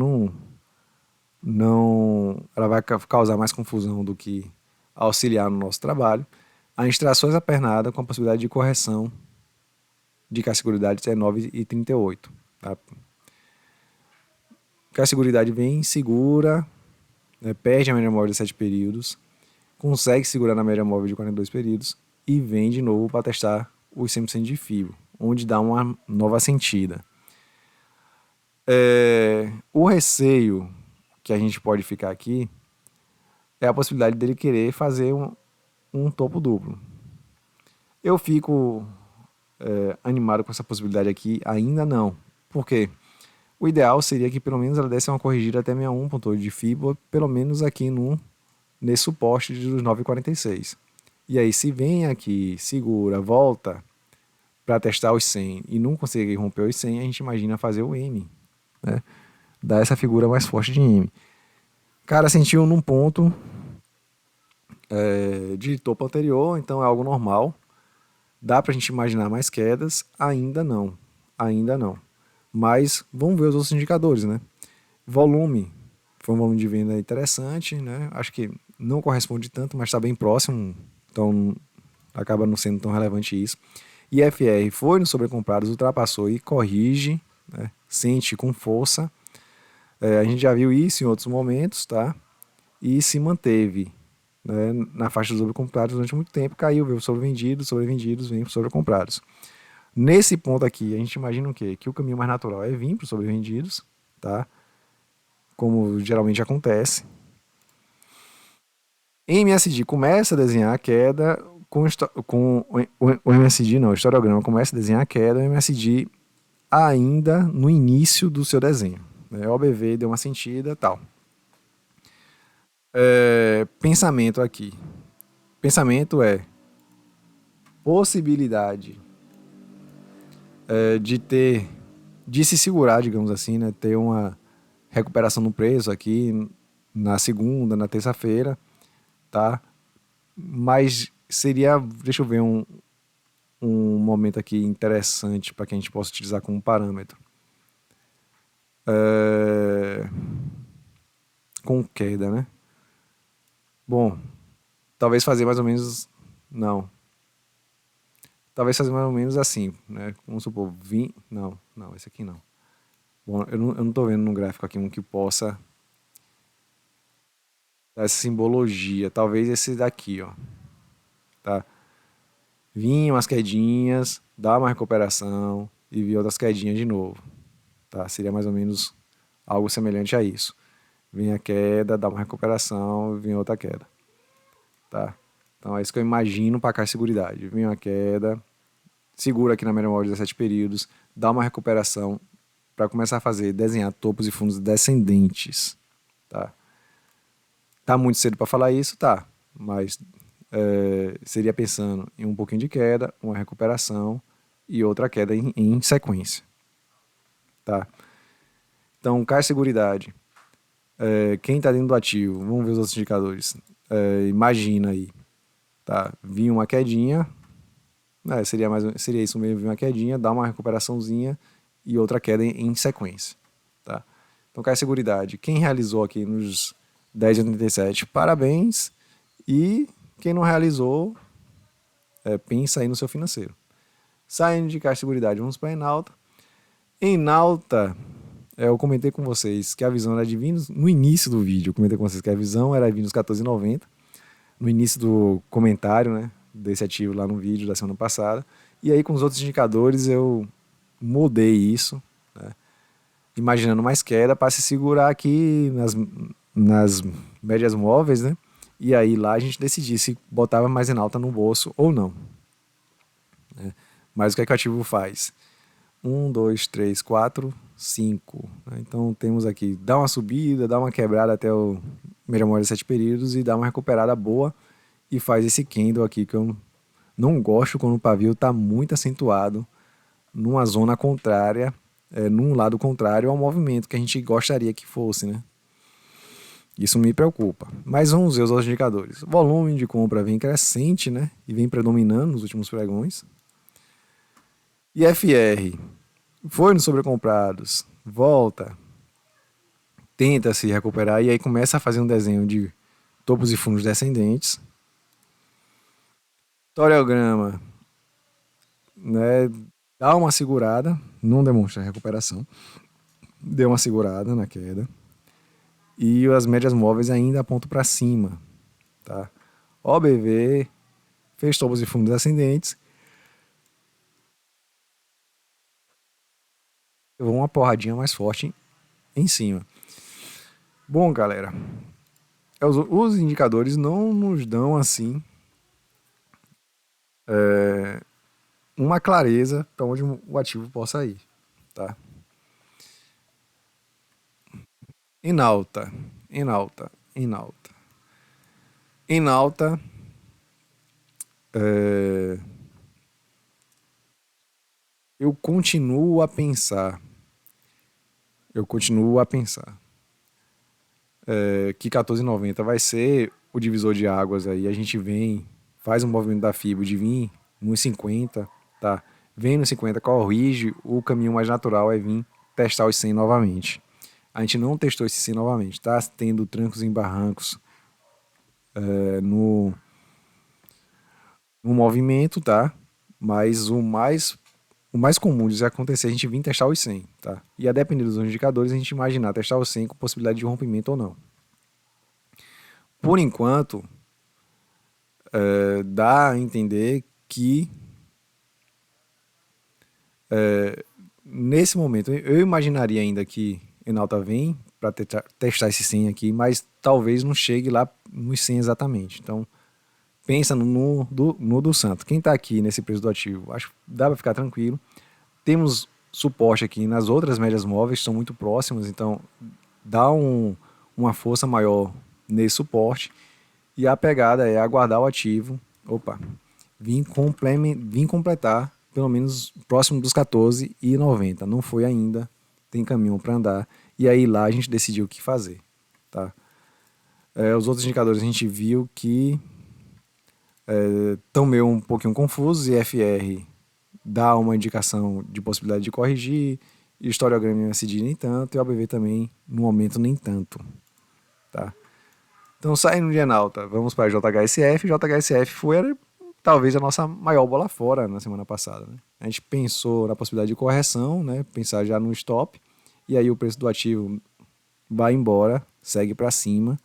ela vai causar mais confusão do que auxiliar no nosso trabalho. A extrações apernada com a possibilidade de correção de K-seguridade é 9,38. Tá? K-seguridade vem, segura, né, perde a média móvel de 7 períodos, consegue segurar na média móvel de 42 períodos e vem de novo para testar os 100% de fibro, onde dá uma nova sentida. O receio que a gente pode ficar aqui é a possibilidade dele querer fazer um topo duplo. Eu fico animado com essa possibilidade aqui? Ainda não. Por quê? O ideal seria que pelo menos ela desse uma corrigida até 61.8 de fibra, pelo menos aqui nesse suporte dos 9,46. E aí se vem aqui, segura, volta para testar os 100 e não conseguir romper os 100, a gente imagina fazer o M, né? Dar essa figura mais forte de M. Cara, sentiu num ponto de topo anterior, então é algo normal. Dá pra gente imaginar mais quedas? Ainda não. Ainda não. Mas vamos ver os outros indicadores, né? Volume. Foi um volume de venda interessante, né? Acho que não corresponde tanto, mas está bem próximo. Então acaba não sendo tão relevante isso. IFR foi nos sobrecomprados, ultrapassou e corrige, né? Sente com força. A gente já viu isso em outros momentos, tá? E se manteve, né, na faixa dos sobrecomprados durante muito tempo, caiu, veio sobrevendidos, vem sobrecomprados. Nesse ponto aqui, a gente imagina o quê? Que o caminho mais natural é vir para os sobrevendidos, tá? Como geralmente acontece. Em MSD começa a desenhar a queda, com o MSD não, o histograma começa a desenhar a queda, o MSD ainda no início do seu desenho. Né? O OBV deu uma sentida, tal. Pensamento aqui. Pensamento é possibilidade de se segurar, digamos assim, né? Ter uma recuperação no preço aqui na segunda, na terça-feira, tá? Mas seria, deixa eu ver um momento aqui interessante para que a gente possa utilizar como parâmetro. Com queda, né? Bom, talvez fazer mais ou menos... Não. Talvez fazer mais ou menos assim, né? Vamos supor, Não, esse aqui não. Bom, eu não tô vendo no gráfico aqui um que possa dar essa simbologia. Talvez esse daqui, ó. Tá? Vir umas quedinhas, dar uma recuperação e vir outras quedinhas de novo. Tá? Seria mais ou menos algo semelhante a isso. Vem a queda, dá uma recuperação, vem outra queda. Tá? Então é isso que eu imagino para cá, seguridade. Vem uma queda, segura aqui na média móvel de 17 períodos, dá uma recuperação para começar a desenhar topos e fundos descendentes. Tá muito cedo para falar isso? Tá. Mas seria pensando em um pouquinho de queda, uma recuperação e outra queda em sequência. Tá? Então, caixa de seguridade. Quem está dentro do ativo, vamos ver os outros indicadores. Imagina aí, tá? Vinha uma quedinha, seria isso mesmo, vinha uma quedinha, dá uma recuperaçãozinha e outra queda em sequência. Tá? Então, caixa de seguridade. Quem realizou aqui nos 10,87, parabéns. E quem não realizou, pensa aí no seu financeiro. Saindo de caixa de seguridade, vamos para a Enalta. Enalta, eu comentei com vocês que a visão era de vir no início do vídeo. Eu comentei com vocês que a visão era de vir nos 14,90. No início do comentário, né, desse ativo lá no vídeo da semana passada. E aí com os outros indicadores eu mudei isso, né, imaginando mais queda para se segurar aqui nas médias móveis, né? E aí lá a gente decidir se botava mais em alta no bolso ou não. Né? Mas o que é que o ativo faz? 1, 2, 3, 4, 5. Então temos aqui, dá uma subida, dá uma quebrada até o média móvel de 7 períodos e dá uma recuperada boa e faz esse candle aqui que eu não gosto quando o pavio está muito acentuado numa zona contrária, num lado contrário ao movimento que a gente gostaria que fosse, né? Isso me preocupa. Mas vamos ver os outros indicadores. O volume de compra vem crescente, né? E vem predominando nos últimos pregões. IFR Foi nos sobrecomprados, volta, tenta se recuperar e aí começa a fazer um desenho de topos e fundos descendentes. Toreograma, né, dá uma segurada, não demonstra recuperação, deu uma segurada na queda. E as médias móveis ainda apontam para cima, tá? OBV fez topos e fundos ascendentes, levou uma porradinha mais forte em cima. Bom, galera, os indicadores não nos dão assim uma clareza para onde o ativo possa ir, tá? Em alta, em alta, em alta. Em alta, é, eu continuo a pensar, eu continuo a pensar que 14,90 vai ser o divisor de águas aí. A gente vem, faz um movimento da FIBO de vir nos 50, tá? Vem nos 50, corrige, o caminho mais natural é vir testar os 100 novamente. A gente não testou esse 100 novamente, tá tendo trancos em barrancos no movimento, tá? Mas o mais comum de acontecer é a gente vir testar os 100, tá? E a depender dos indicadores, a gente imaginar testar os 100 com possibilidade de rompimento ou não. Por enquanto, dá a entender que nesse momento eu imaginaria ainda que Enalta vem para testar esse 100 aqui, mas talvez não chegue lá nos 100 exatamente. Então, pensa no do Santo. Quem está aqui nesse preço do ativo, acho que dá para ficar tranquilo. Temos suporte aqui nas outras médias móveis, são muito próximas, então dá uma força maior nesse suporte. E a pegada é aguardar o ativo, vim completar pelo menos próximo dos 14,90. Não foi ainda, tem caminho para andar. E aí lá a gente decidiu o que fazer. Tá? Os outros indicadores a gente viu que estão meio um pouquinho confusos. IFR dá uma indicação de possibilidade de corrigir, historiograma e MACD nem tanto, e o ABV também, no momento, nem tanto. Tá? Então, saindo de Enalta, vamos para JHSF. JHSF foi talvez a nossa maior bola fora na semana passada. Né? A gente pensou na possibilidade de correção, né? Pensar já no stop, e aí o preço do ativo vai embora, segue para cima,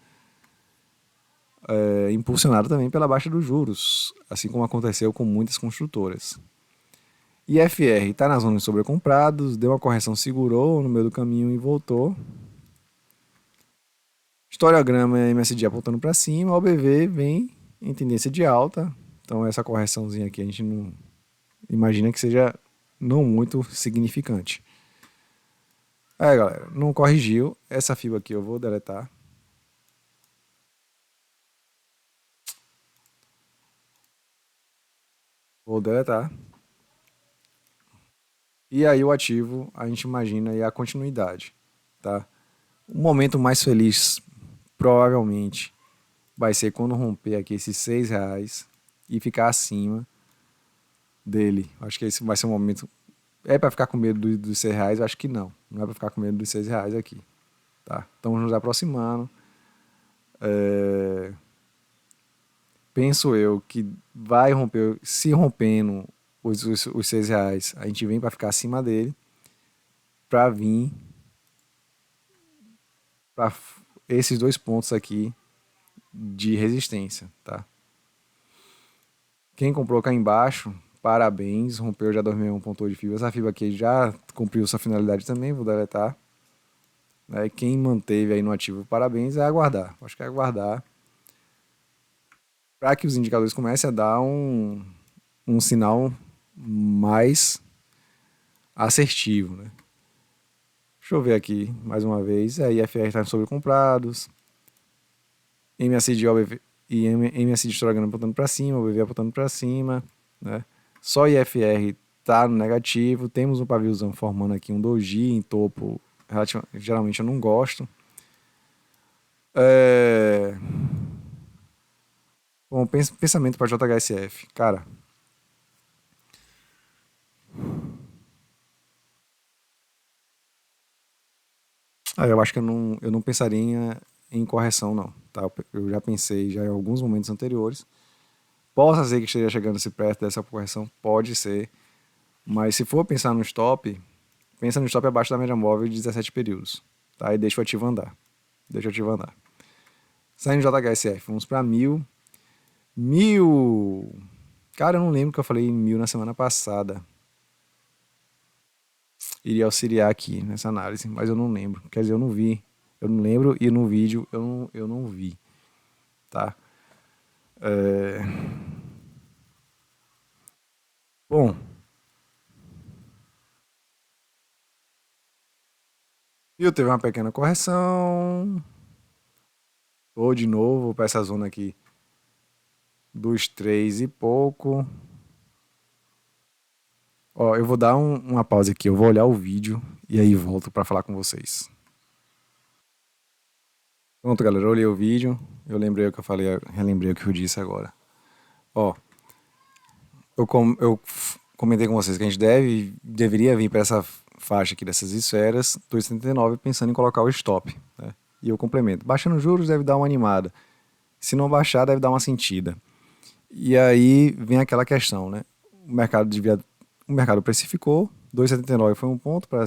impulsionado também pela baixa dos juros, assim como aconteceu com muitas construtoras. IFR está na zona de sobrecomprados, deu uma correção, segurou no meio do caminho e voltou. Historiograma MSD apontando para cima, o OBV vem em tendência de alta, então essa correçãozinha aqui a gente não imagina que seja não muito significante. Galera, não corrigiu, essa FIBA aqui eu vou deletar. Vou deletar. E aí o ativo, a gente imagina aí a continuidade, tá? O momento mais feliz, provavelmente, vai ser quando romper aqui esses R$ 6 e ficar acima dele. Acho que esse vai ser um momento. É para ficar com medo dos R$ 6? Eu acho que não. Não é para ficar com medo dos R$ 6 aqui. Tá? Estamos nos aproximando. Penso eu que vai romper. Se rompendo os R$ 6, a gente vem para ficar acima dele. Para vir para esses dois pontos aqui de resistência, tá? Quem comprou cá embaixo, parabéns, rompeu já 261, pontou de fibra. Essa fibra aqui já cumpriu sua finalidade também, vou deletar. Quem manteve aí no ativo, parabéns, é aguardar. Acho que é aguardar para que os indicadores comecem a dar um sinal mais assertivo, né? Deixa eu ver aqui mais uma vez. A IFR está sobrecomprados. MACD e MACD historiograma apontando para cima, OBV apontando para cima, né? Só IFR está no negativo. Temos um paviozão formando aqui um doji em topo. Geralmente eu não gosto. Bom, pensamento para JHSF. Cara, Eu acho que eu não pensaria em correção, não. Tá? Eu já pensei já em alguns momentos anteriores. Possa ser que esteja chegando-se perto dessa correção, pode ser. Mas se for pensar no stop, pensa no stop abaixo da média móvel de 17 períodos. Tá? E deixa o ativo andar. Deixa o ativo andar. Saindo do JHSF, vamos para 1000. 1000. Cara, eu não lembro que eu falei em 1000 na semana passada. Iria auxiliar aqui nessa análise, mas eu não lembro. Quer dizer, eu não vi. Eu não lembro e no vídeo eu não vi. Tá? É... Bom, 1000 teve uma pequena correção. Ou de novo para essa zona aqui dos 3 e pouco. Ó, eu vou dar uma pausa aqui, eu vou olhar o vídeo e aí volto para falar com vocês. Pronto, galera, eu olhei o vídeo, eu lembrei o que eu falei, relembrei o que eu disse agora. Ó, eu comentei com vocês que a gente deveria vir para essa faixa aqui dessas esferas, 2,79, pensando em colocar o stop. Né? E eu complemento. Baixando os juros deve dar uma animada. Se não baixar, deve dar uma sentida. E aí vem aquela questão, né? O mercado precificou, 2,79 foi um ponto para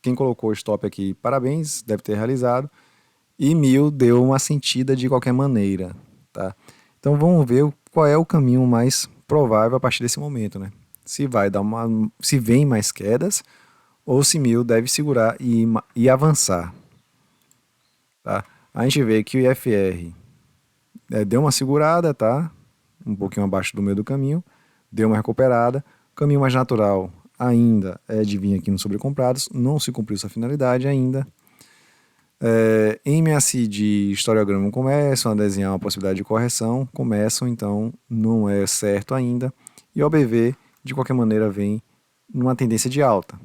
quem colocou o stop aqui, parabéns, deve ter realizado. E 1000 deu uma sentida de qualquer maneira, tá? Então vamos ver qual é o caminho mais provável a partir desse momento, né? Se vai dar se vem mais quedas ou se 1000 deve segurar e avançar, tá? A gente vê que o IFR deu uma segurada, tá? Um pouquinho abaixo do meio do caminho, deu uma recuperada. O caminho mais natural ainda é de vir aqui nos sobrecomprados, não se cumpriu sua finalidade ainda. MACD de historiograma começam a desenhar uma possibilidade de correção, começam, então não é certo ainda. E o OBV, de qualquer maneira, vem numa tendência de alta,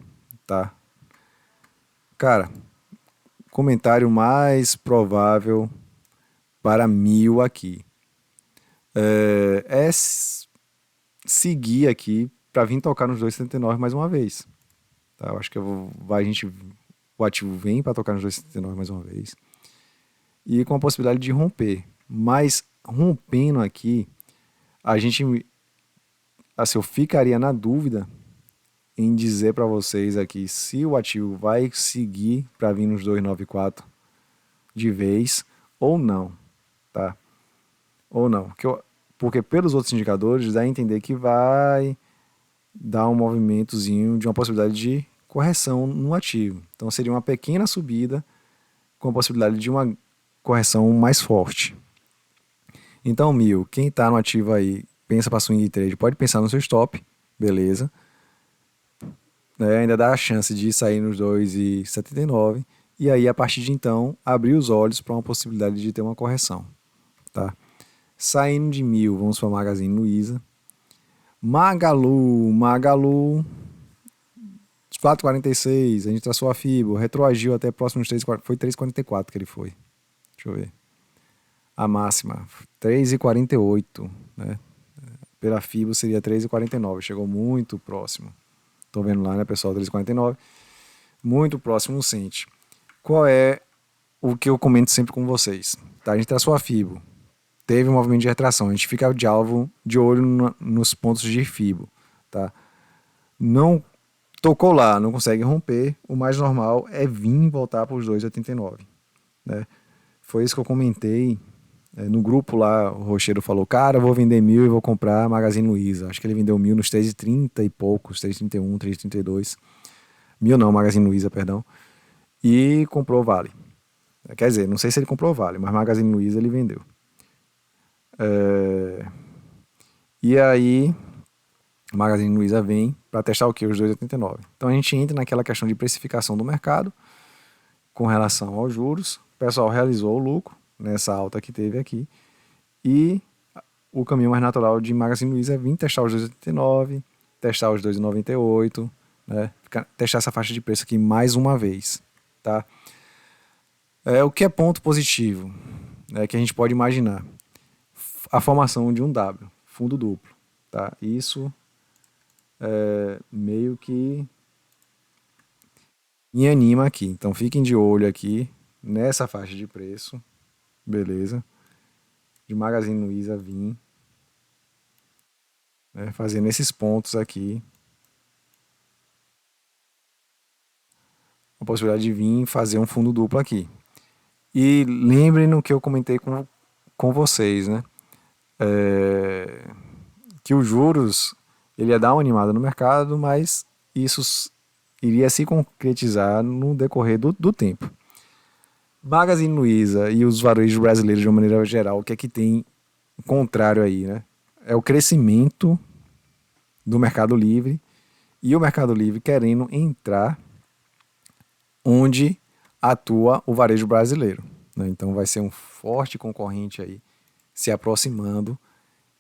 tá? Cara, comentário mais provável para 1000 aqui é seguir aqui para vir tocar nos 2,79 mais uma vez. Tá? Eu acho que o ativo vem para tocar nos 2,79 mais uma vez. E com a possibilidade de romper. Mas rompendo aqui, a gente, assim, eu ficaria na dúvida em dizer para vocês aqui se o ativo vai seguir para vir nos 2,94 de vez ou não, tá? Ou não, porque pelos outros indicadores dá a entender que vai dar um movimentozinho de uma possibilidade de correção no ativo. Então seria uma pequena subida com a possibilidade de uma correção mais forte. Então, 1000, quem está no ativo aí, pensa para swing trade, pode pensar no seu stop, beleza. Ainda dá a chance de sair nos 2,79 e aí a partir de então abrir os olhos para uma possibilidade de ter uma correção, tá? Saindo de 1000, vamos para a Magazine Luiza. Magalu 4,46, a gente traçou a FIBO, retroagiu até próximo dos 3, foi 3,44 que ele foi. Deixa eu ver. A máxima, 3,48, né? Pela FIBO seria 3,49, chegou muito próximo. Tô vendo lá, né, pessoal, 3,49. Muito próximo no Sente. Qual é o que eu comento sempre com vocês? Tá? A gente traçou a FIBO, teve um movimento de retração, a gente fica de olho nos pontos de FIBO, tá? Não tocou lá, não consegue romper, o mais normal é vir voltar para os 2,89, né? Foi isso que eu comentei no grupo lá. O Rocheiro falou, cara, eu vou vender 1000 e vou comprar a Magazine Luiza. Acho que ele vendeu 1000 nos 3,30 e poucos, 3,31, 3,32. 1000 não, Magazine Luiza, perdão. E comprou Vale. Quer dizer, não sei se ele comprou Vale, mas Magazine Luiza ele vendeu. E aí Magazine Luiza vem para testar o que? Os 2,89. Então a gente entra naquela questão de precificação do mercado com relação aos juros. O pessoal realizou o lucro nessa alta que teve aqui. E o caminho mais natural de Magazine Luiza é vir testar os 2,89, testar os 2,98, né? Testar essa faixa de preço aqui mais uma vez. Tá? O que é ponto positivo, né, que a gente pode imaginar? A formação de um W, fundo duplo. Tá? Isso meio que me anima aqui. Então fiquem de olho aqui nessa faixa de preço, beleza? De Magazine Luiza vir, né, fazendo esses pontos aqui, a possibilidade de vir fazer um fundo duplo aqui. E lembrem no que eu comentei com vocês, né? Que os juros ele ia dar uma animada no mercado, mas isso iria se concretizar no decorrer do tempo. Magazine Luiza e os varejos brasileiros de uma maneira geral, o que é que tem contrário aí, né? É o crescimento do Mercado Livre e o Mercado Livre querendo entrar onde atua o varejo brasileiro, né? Então vai ser um forte concorrente aí se aproximando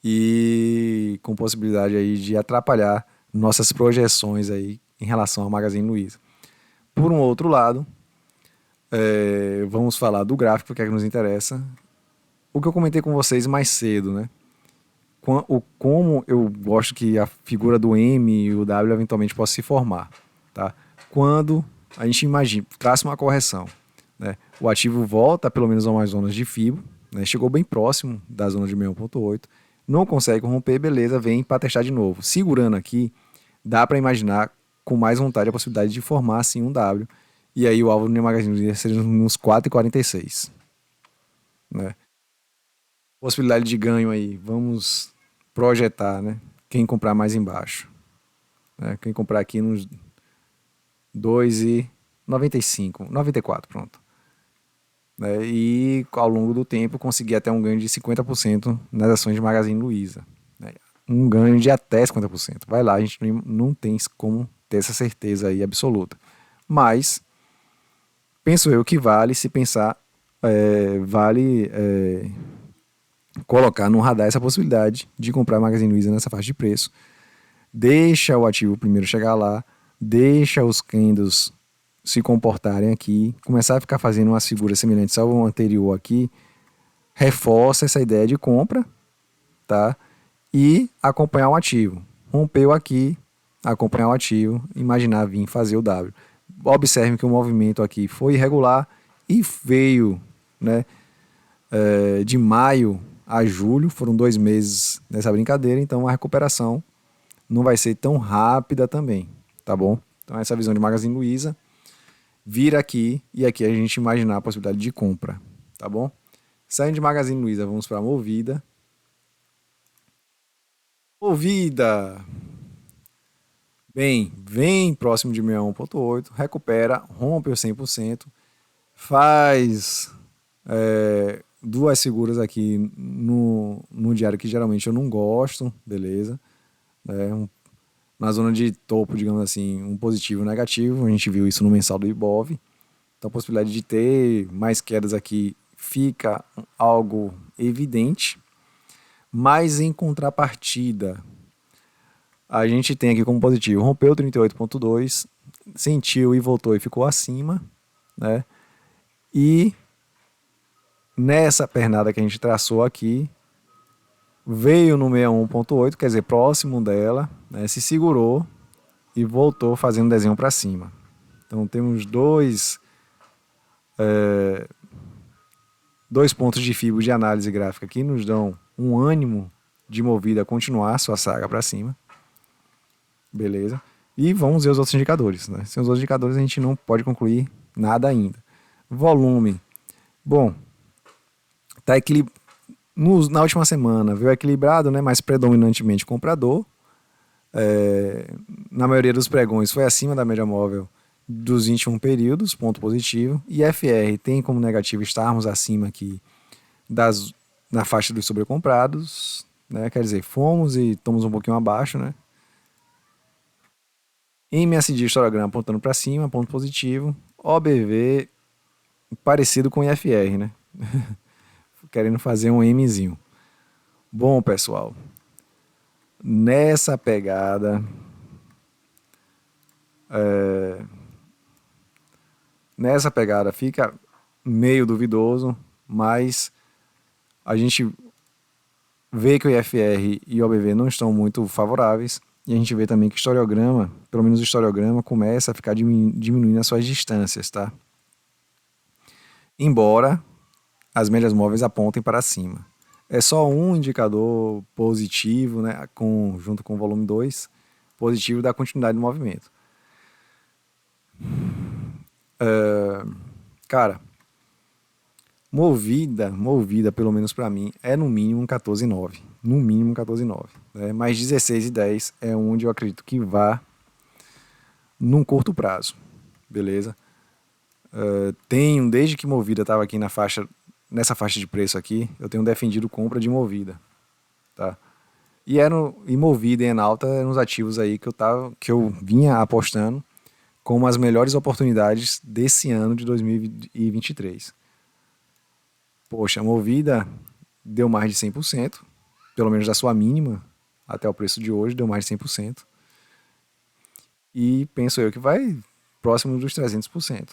e com possibilidade aí de atrapalhar nossas projeções aí em relação ao Magazine Luiza. Por um outro lado, vamos falar do gráfico, que é que nos interessa. O que eu comentei com vocês mais cedo, né? Como eu gosto que a figura do M e o W eventualmente possa se formar, tá? Quando a gente imagina, traça uma correção, né? O ativo volta pelo menos a umas zonas de FIBO, né? Chegou bem próximo da zona de 61,8, não consegue romper, beleza, vem para testar de novo. Segurando aqui, dá para imaginar com mais vontade a possibilidade de formar assim um W, e aí o alvo do New Magazine seria uns 4,46, né? Possibilidade de ganho aí, vamos projetar, né? Quem comprar mais embaixo, né? Quem comprar aqui nos 2,95, 94, pronto. Né? E ao longo do tempo conseguir até um ganho de 50% nas ações de Magazine Luiza, né? Um ganho de até 50%. Vai lá, a gente não tem como ter essa certeza aí absoluta. Mas penso eu que vale se pensar, vale colocar no radar essa possibilidade de comprar Magazine Luiza nessa faixa de preço. Deixa o ativo primeiro chegar lá, deixa os candles se comportarem aqui, começar a ficar fazendo umas figuras semelhantes ao anterior aqui, reforça essa ideia de compra, tá? E acompanhar o ativo. Rompeu aqui, acompanhar o ativo, imaginar vir fazer o W. Observe que o movimento aqui foi irregular e veio, né, de maio a julho, foram 2 meses nessa brincadeira, então a recuperação não vai ser tão rápida também, tá bom? Então essa visão de Magazine Luiza, vira aqui e aqui a gente imaginar a possibilidade de compra, tá bom? Saindo de Magazine Luiza, vamos para Movida. Movida, bem, vem próximo de 61,8, recupera, rompe o 100%, faz duas figuras aqui no diário que geralmente eu não gosto, beleza? Na zona de topo, digamos assim, um positivo e um negativo, a gente viu isso no mensal do Ibov, então a possibilidade de ter mais quedas aqui fica algo evidente, mas em contrapartida, a gente tem aqui como positivo, rompeu 38,2, sentiu e voltou e ficou acima, né? E nessa pernada que a gente traçou aqui, veio no 61,8, quer dizer, próximo dela, né? Se segurou e voltou fazendo desenho para cima. Então temos dois pontos de fibra de análise gráfica que nos dão um ânimo de Movida a continuar sua saga para cima. Beleza? E vamos ver os outros indicadores, né? Sem os outros indicadores a gente não pode concluir nada ainda. Volume. Bom, tá na última semana veio equilibrado, né? Mas predominantemente comprador. Na maioria dos pregões foi acima da média móvel dos 21 períodos, ponto positivo. E FR tem como negativo estarmos acima aqui na faixa dos sobrecomprados, né? Quer dizer, fomos e estamos um pouquinho abaixo, né? MACD histograma apontando para cima, ponto positivo. OBV parecido com IFR, né? Querendo fazer um Mzinho. Bom, pessoal, nessa pegada, fica meio duvidoso, mas a gente vê que o IFR e o OBV não estão muito favoráveis E a gente vê também que o historiograma, pelo menos o historiograma, começa a ficar diminuindo as suas distâncias, tá? Embora as médias móveis apontem para cima. É só um indicador positivo, né, junto com o volume 2, positivo da continuidade do movimento. Cara, movida, pelo menos para mim, é no mínimo um 14,9. No mínimo um 14,9. Né? Mas 16,10 é onde eu acredito que vá num curto prazo. Beleza? Tenho, desde que Movida estava aqui nessa faixa de preço aqui, eu tenho defendido compra de Movida. Tá? E Movida e Enalta eram os ativos aí que eu vinha apostando como as melhores oportunidades desse ano de 2023. Poxa, a Movida deu mais de 100%, pelo menos da sua mínima, até o preço de hoje, deu mais de 100%. E penso eu que vai próximo dos 300%.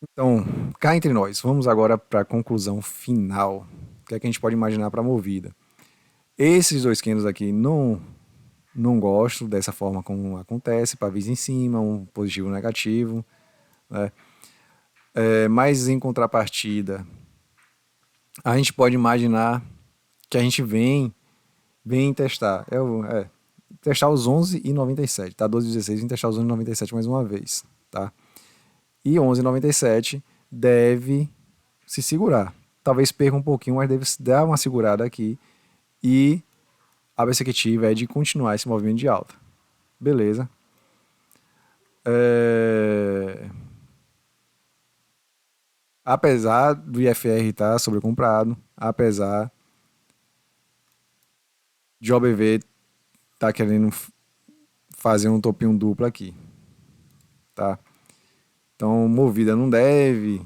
Então, cá entre nós, vamos agora para a conclusão final. O que é que a gente pode imaginar para a Movida? Esses dois candles aqui não gosto dessa forma como acontece, pavis em cima, um positivo e um negativo. Né? Mas em contrapartida, a gente pode imaginar que a gente vem testar. Testar os 11,97, tá? 12,16, vem testar os 11,97 mais uma vez, tá? E 11,97 deve se segurar. Talvez perca um pouquinho, mas deve dar uma segurada aqui. E a perspectiva é de continuar esse movimento de alta. Beleza. Apesar do IFR estar sobrecomprado, apesar de OBV estar querendo fazer um topinho duplo aqui. Tá? Então, Movida não deve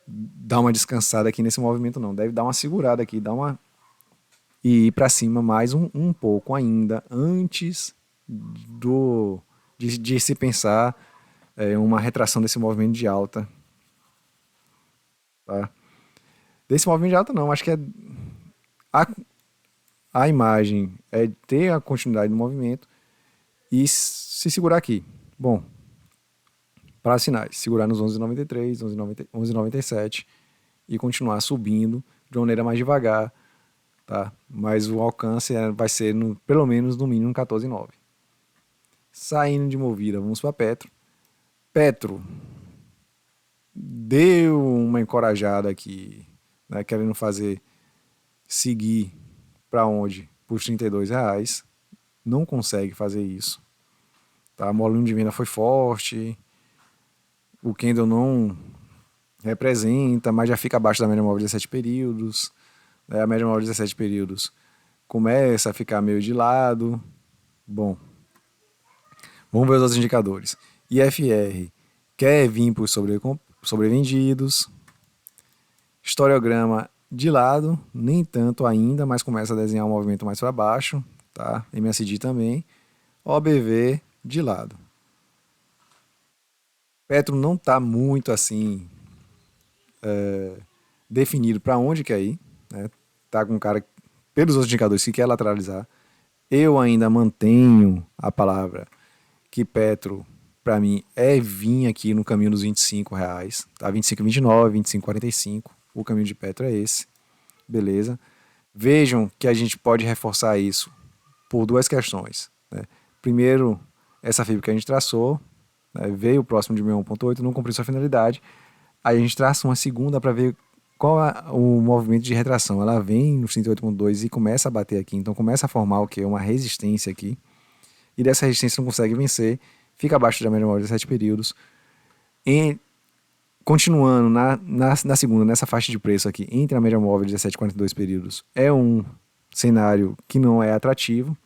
dar uma descansada aqui nesse movimento, não. Deve dar uma segurada aqui, e ir para cima mais um pouco ainda, antes de se pensar uma retração desse movimento de alta. Tá? Desse movimento de alta, não. Acho que a imagem é ter a continuidade do movimento e se segurar aqui. Bom, para sinais, segurar nos 11,93, 11,97 e continuar subindo de uma maneira mais devagar, tá? Mas o alcance vai ser pelo menos no mínimo 14,9. Saindo de Movida, vamos para Petro. Petro deu uma encorajada aqui, né, querendo seguir para onde? Por R$32. Não consegue fazer isso. Tá? A volume de venda foi forte. O candle não representa, mas já fica abaixo da média móvel de 17 períodos. Né? A média móvel de 17 períodos começa a ficar meio de lado. Bom, vamos ver os outros indicadores. IFR quer vir por sobrevendidos. Historiograma de lado, nem tanto ainda, mas começa a desenhar um movimento mais para baixo. Tá? MACD também. OBV de lado. Petro não está muito assim definido para onde quer ir. Né? Tá com um cara, pelos outros indicadores, que quer lateralizar. Eu ainda mantenho a palavra que Petro, para mim, é vir aqui no caminho dos R$25. Tá? 25,29, 25,45. O caminho de Petro é esse. Beleza? Vejam que a gente pode reforçar isso por duas questões. Né? Primeiro, essa fibra que a gente traçou, veio próximo de 61,8, não cumpriu sua finalidade. Aí a gente traça uma segunda para ver qual é o movimento de retração. Ela vem no 38,2 e começa a bater aqui. Então começa a formar o quê? Uma resistência aqui. E dessa resistência não consegue vencer. Fica abaixo da média móvel de 7 períodos. Continuando na segunda, nessa faixa de preço aqui, entre a média móvel de 17,42 períodos, é um cenário que não é atrativo.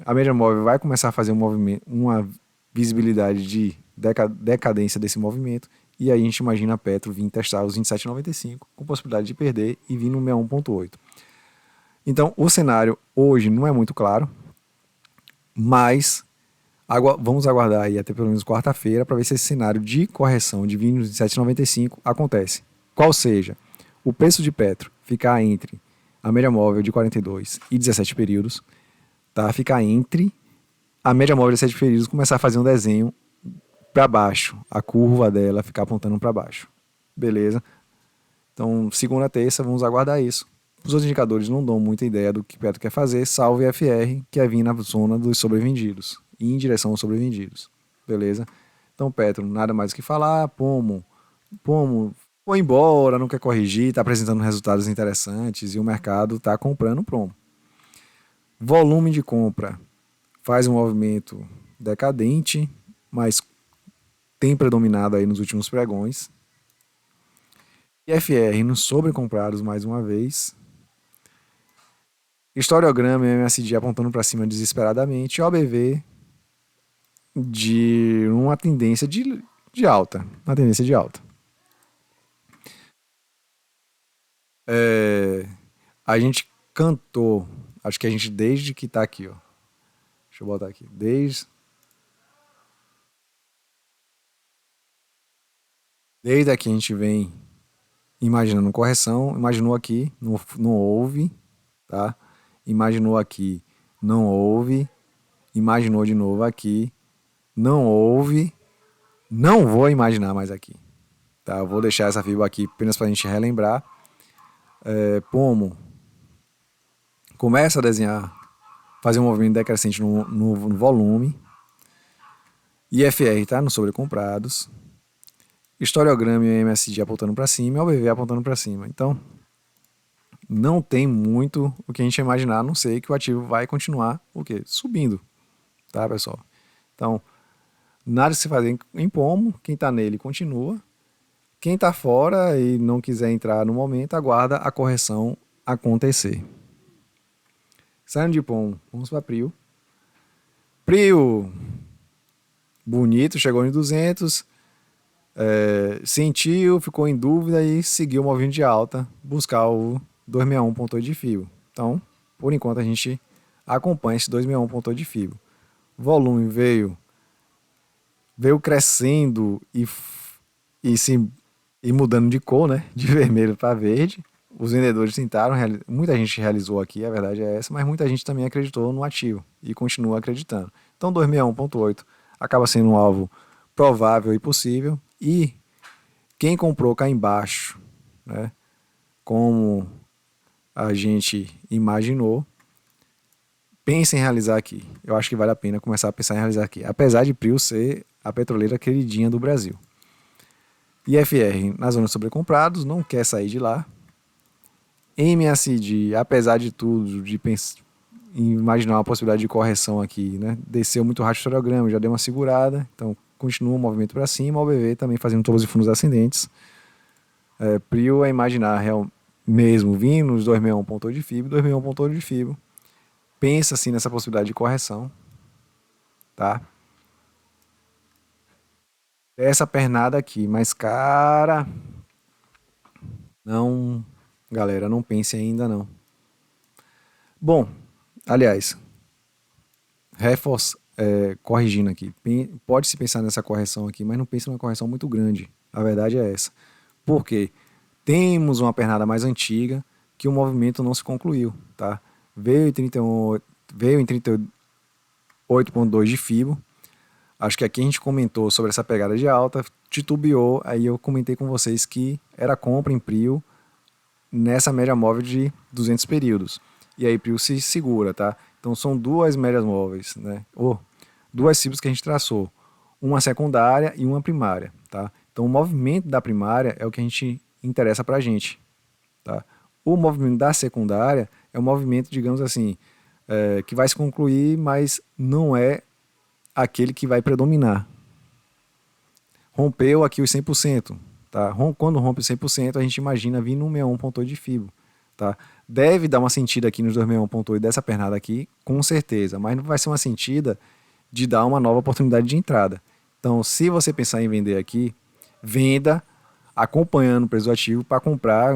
A média móvel vai começar a fazer uma visibilidade de decadência desse movimento, e aí a gente imagina a Petro vir testar os 27,95 com possibilidade de perder e vir no 61,8. Então o cenário hoje não é muito claro, mas vamos aguardar aí até pelo menos quarta-feira para ver se esse cenário de correção de vir nos 27,95 acontece. Qual seja, o preço de Petro ficar entre a média móvel de 42 e 17 períodos, tá? Ficar entre a média móvel de 17 períodos começar a fazer um desenho para baixo, a curva dela ficar apontando para baixo. Beleza? Então, segunda, terça, vamos aguardar isso. Os outros indicadores não dão muita ideia do que Petro quer fazer, salvo IFR, que é vir na zona dos sobrevendidos e em direção aos sobrevendidos. Beleza? Então, Petro, nada mais o que falar. Pomo, foi embora, não quer corrigir, está apresentando resultados interessantes e o mercado está comprando o Promo. Volume de compra faz um movimento decadente, mas tem predominado aí nos últimos pregões. IFR nos sobrecomprados mais uma vez. Historiograma e MSD apontando para cima desesperadamente. OBV de uma tendência de alta. Uma tendência de alta. A gente cantou, acho que a gente desde que tá aqui, ó. Deixa eu botar aqui. Desde aqui a gente vem imaginando correção. Imaginou aqui, não houve, tá? Imaginou aqui, não houve. Imaginou de novo aqui, não houve. Não vou imaginar mais aqui, tá? Eu vou deixar essa fibra aqui apenas para a gente relembrar. Pomo começa a desenhar, fazer um movimento decrescente no volume. IFR está nos sobrecomprados. Historiograma e MSD apontando para cima e OBV apontando para cima. Então, não tem muito o que a gente imaginar, a não ser que o ativo vai continuar o quê? Subindo. Tá, pessoal? Então, nada se fazer em Pomo. Quem está nele continua. Quem está fora e não quiser entrar no momento, aguarda a correção acontecer. Saindo de Pomo, vamos para Prio. Prio, bonito, chegou em 200, sentiu, ficou em dúvida e seguiu o movimento de alta, buscar o 261.8 de fibra. Então, por enquanto, a gente acompanha esse 261.8 de fibra. Volume veio crescendo e mudando de cor, né? De vermelho para verde. Os vendedores tentaram, muita gente realizou aqui, a verdade é essa, mas muita gente também acreditou no ativo e continua acreditando. Então 261.8 acaba sendo um alvo provável e possível. E quem comprou cá embaixo, né? Como a gente imaginou, pensa em realizar aqui. Eu acho que vale a pena começar a pensar em realizar aqui. Apesar de Prio ser a petroleira queridinha do Brasil. IFR na zona de sobrecomprados, não quer sair de lá. MACD, apesar de tudo, de imaginar uma possibilidade de correção aqui, né? Desceu muito rápido o historiograma, já deu uma segurada, então continua o movimento para cima. O BV também fazendo todos os fundos ascendentes. Prio é imaginar mesmo vindo nos 261.8 de fibra, 261.8 de fibra. Pensa assim nessa possibilidade de correção, tá? Essa pernada aqui, mas cara, não, galera, não pense ainda não. Bom, aliás, corrigindo aqui, pode-se pensar nessa correção aqui, mas não pense numa correção muito grande. A verdade é essa. Por quê? Temos uma pernada mais antiga que o movimento não se concluiu, tá? Veio em 38.2 de fibra. Acho que aqui a gente comentou sobre essa pegada de alta, titubeou, aí eu comentei com vocês que era compra em Prio nessa média móvel de 200 períodos. E aí Prio se segura, tá? Então são duas médias móveis, né? Duas fibras que a gente traçou, uma secundária e uma primária, tá? Então o movimento da primária é o que a gente interessa pra gente, tá? O movimento da secundária é um movimento, digamos assim, que vai se concluir, mas não é aquele que vai predominar. Rompeu aqui os 100%, tá? Quando rompe os 100%, a gente imagina vir no 61.8 de fibra, tá? Deve dar uma sentida aqui nos 261.8 dessa pernada aqui, com certeza, mas não vai ser uma sentida de dar uma nova oportunidade de entrada. Então, se você pensar em vender aqui, venda acompanhando o preço do ativo para comprar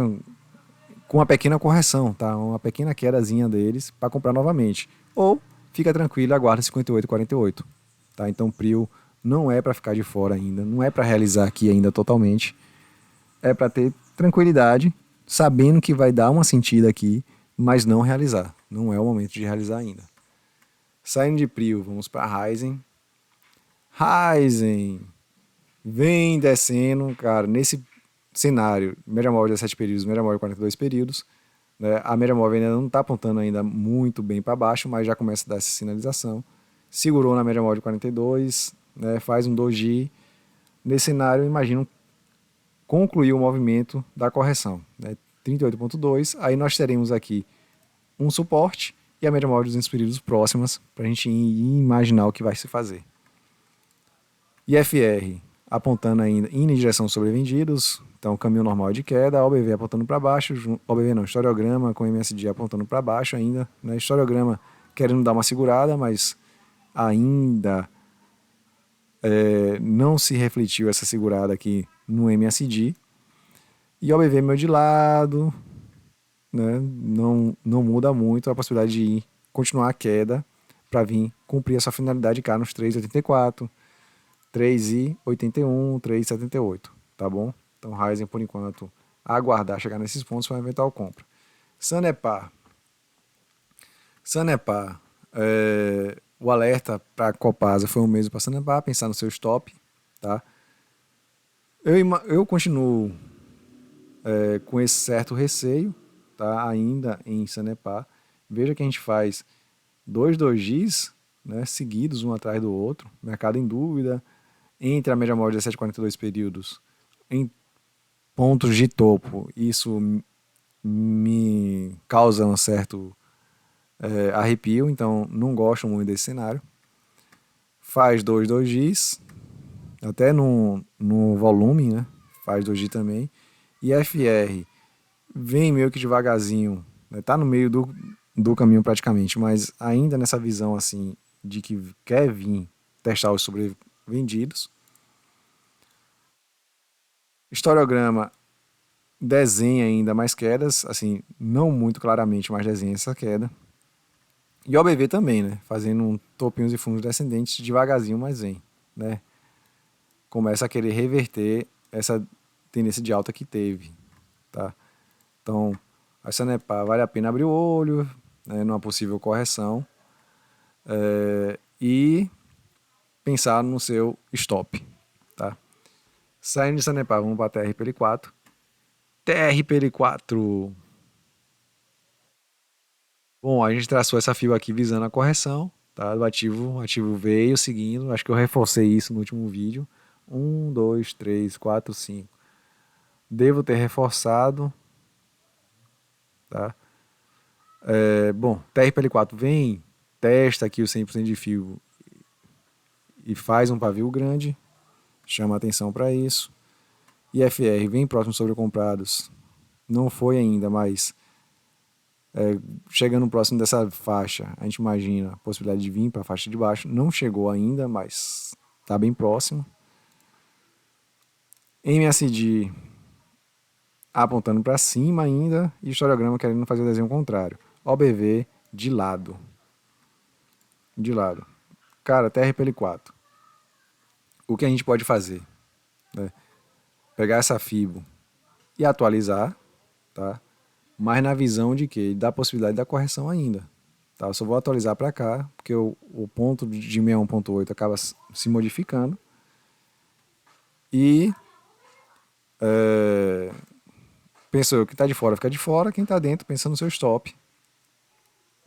com uma pequena correção, tá? Uma pequena quedazinha deles para comprar novamente. Ou fica tranquilo, aguarda 58,48. Tá? Então, Prio não é para ficar de fora ainda, não é para realizar aqui ainda totalmente. É para ter tranquilidade, sabendo que vai dar uma sentida aqui mas não realizar. Não é o momento de realizar ainda. Saindo de Prio, vamos para Ryzen. Ryzen vem descendo, cara, nesse cenário, média móvel de 17 períodos, média móvel de 42 períodos, né? A média móvel ainda não está apontando ainda muito bem para baixo, mas já começa a dar essa sinalização. Segurou na média móvel de 42, né? Faz um doji. Nesse cenário, imagino concluir o movimento da correção, né? 38,2. Aí nós teremos aqui um suporte e a média móvel de 200 períodos próximas para a gente imaginar o que vai se fazer. IFR apontando ainda indo em direção sobrevendidos, então caminho normal de queda, OBV apontando para baixo, OBV não, historiograma com MSD apontando para baixo ainda, né? Historiograma querendo dar uma segurada, mas ainda não se refletiu essa segurada aqui no MSD. E OBV meio de lado, né? Não muda muito a possibilidade de ir, continuar a queda para vir cumprir a sua finalidade cá nos 3,84, 3,81, 3,78, tá bom? Então Ryzen por enquanto aguardar chegar nesses pontos para eventual compra. Sanepar, o alerta para a Copasa foi o mesmo para Sanepar, pensar no seu stop, tá? Eu continuo com esse certo receio, tá? Ainda em Sanepar. Veja que a gente faz dois dojis, né, seguidos um atrás do outro, mercado em dúvida, entre a média móvel de 17,42 períodos em pontos de topo. Isso me causa um certo arrepio, então não gosto muito desse cenário. Faz dois dojis, até no volume, né? Faz doji também. E FR vem meio que devagarzinho, né? Tá no meio do caminho praticamente, mas ainda nessa visão assim de que quer vir testar os sobrevendidos. Historiograma desenha ainda mais quedas, assim, não muito claramente, mas desenha essa queda. E o OBV também, né? Fazendo um topinhos e fundos descendentes devagarzinho, mas vem, né? Começa a querer reverter essa tendência de alta que teve, tá? Então, a Sanepar vale a pena abrir o olho, né, numa possível correção e pensar no seu stop, tá? Saindo de Sanepar, vamos para TRPL4. TRPL4. Bom, a gente traçou essa fila aqui visando a correção, tá? Do ativo. O ativo veio seguindo. Acho que eu reforcei isso no último vídeo. 1, 2, 3, 4, 5. Devo ter reforçado, tá? Bom, TRPL4 vem, testa aqui o 100% de fio e faz um pavio grande. Chama atenção para isso. IFR vem próximo sobre comprados. Não foi ainda, mas chegando próximo dessa faixa, a gente imagina a possibilidade de vir para a faixa de baixo. Não chegou ainda, mas está bem próximo. MSD apontando para cima ainda e historiograma querendo fazer o desenho contrário. OBV de lado. De lado. Cara, TRPL4. O que a gente pode fazer? Né? Pegar essa FIBO e atualizar, tá? Mas na visão de que dá possibilidade da correção ainda. Tá? Eu só vou atualizar para cá, porque o ponto de 61.8 acaba se modificando. E pensou que está de fora fica de fora, quem está dentro pensa no seu stop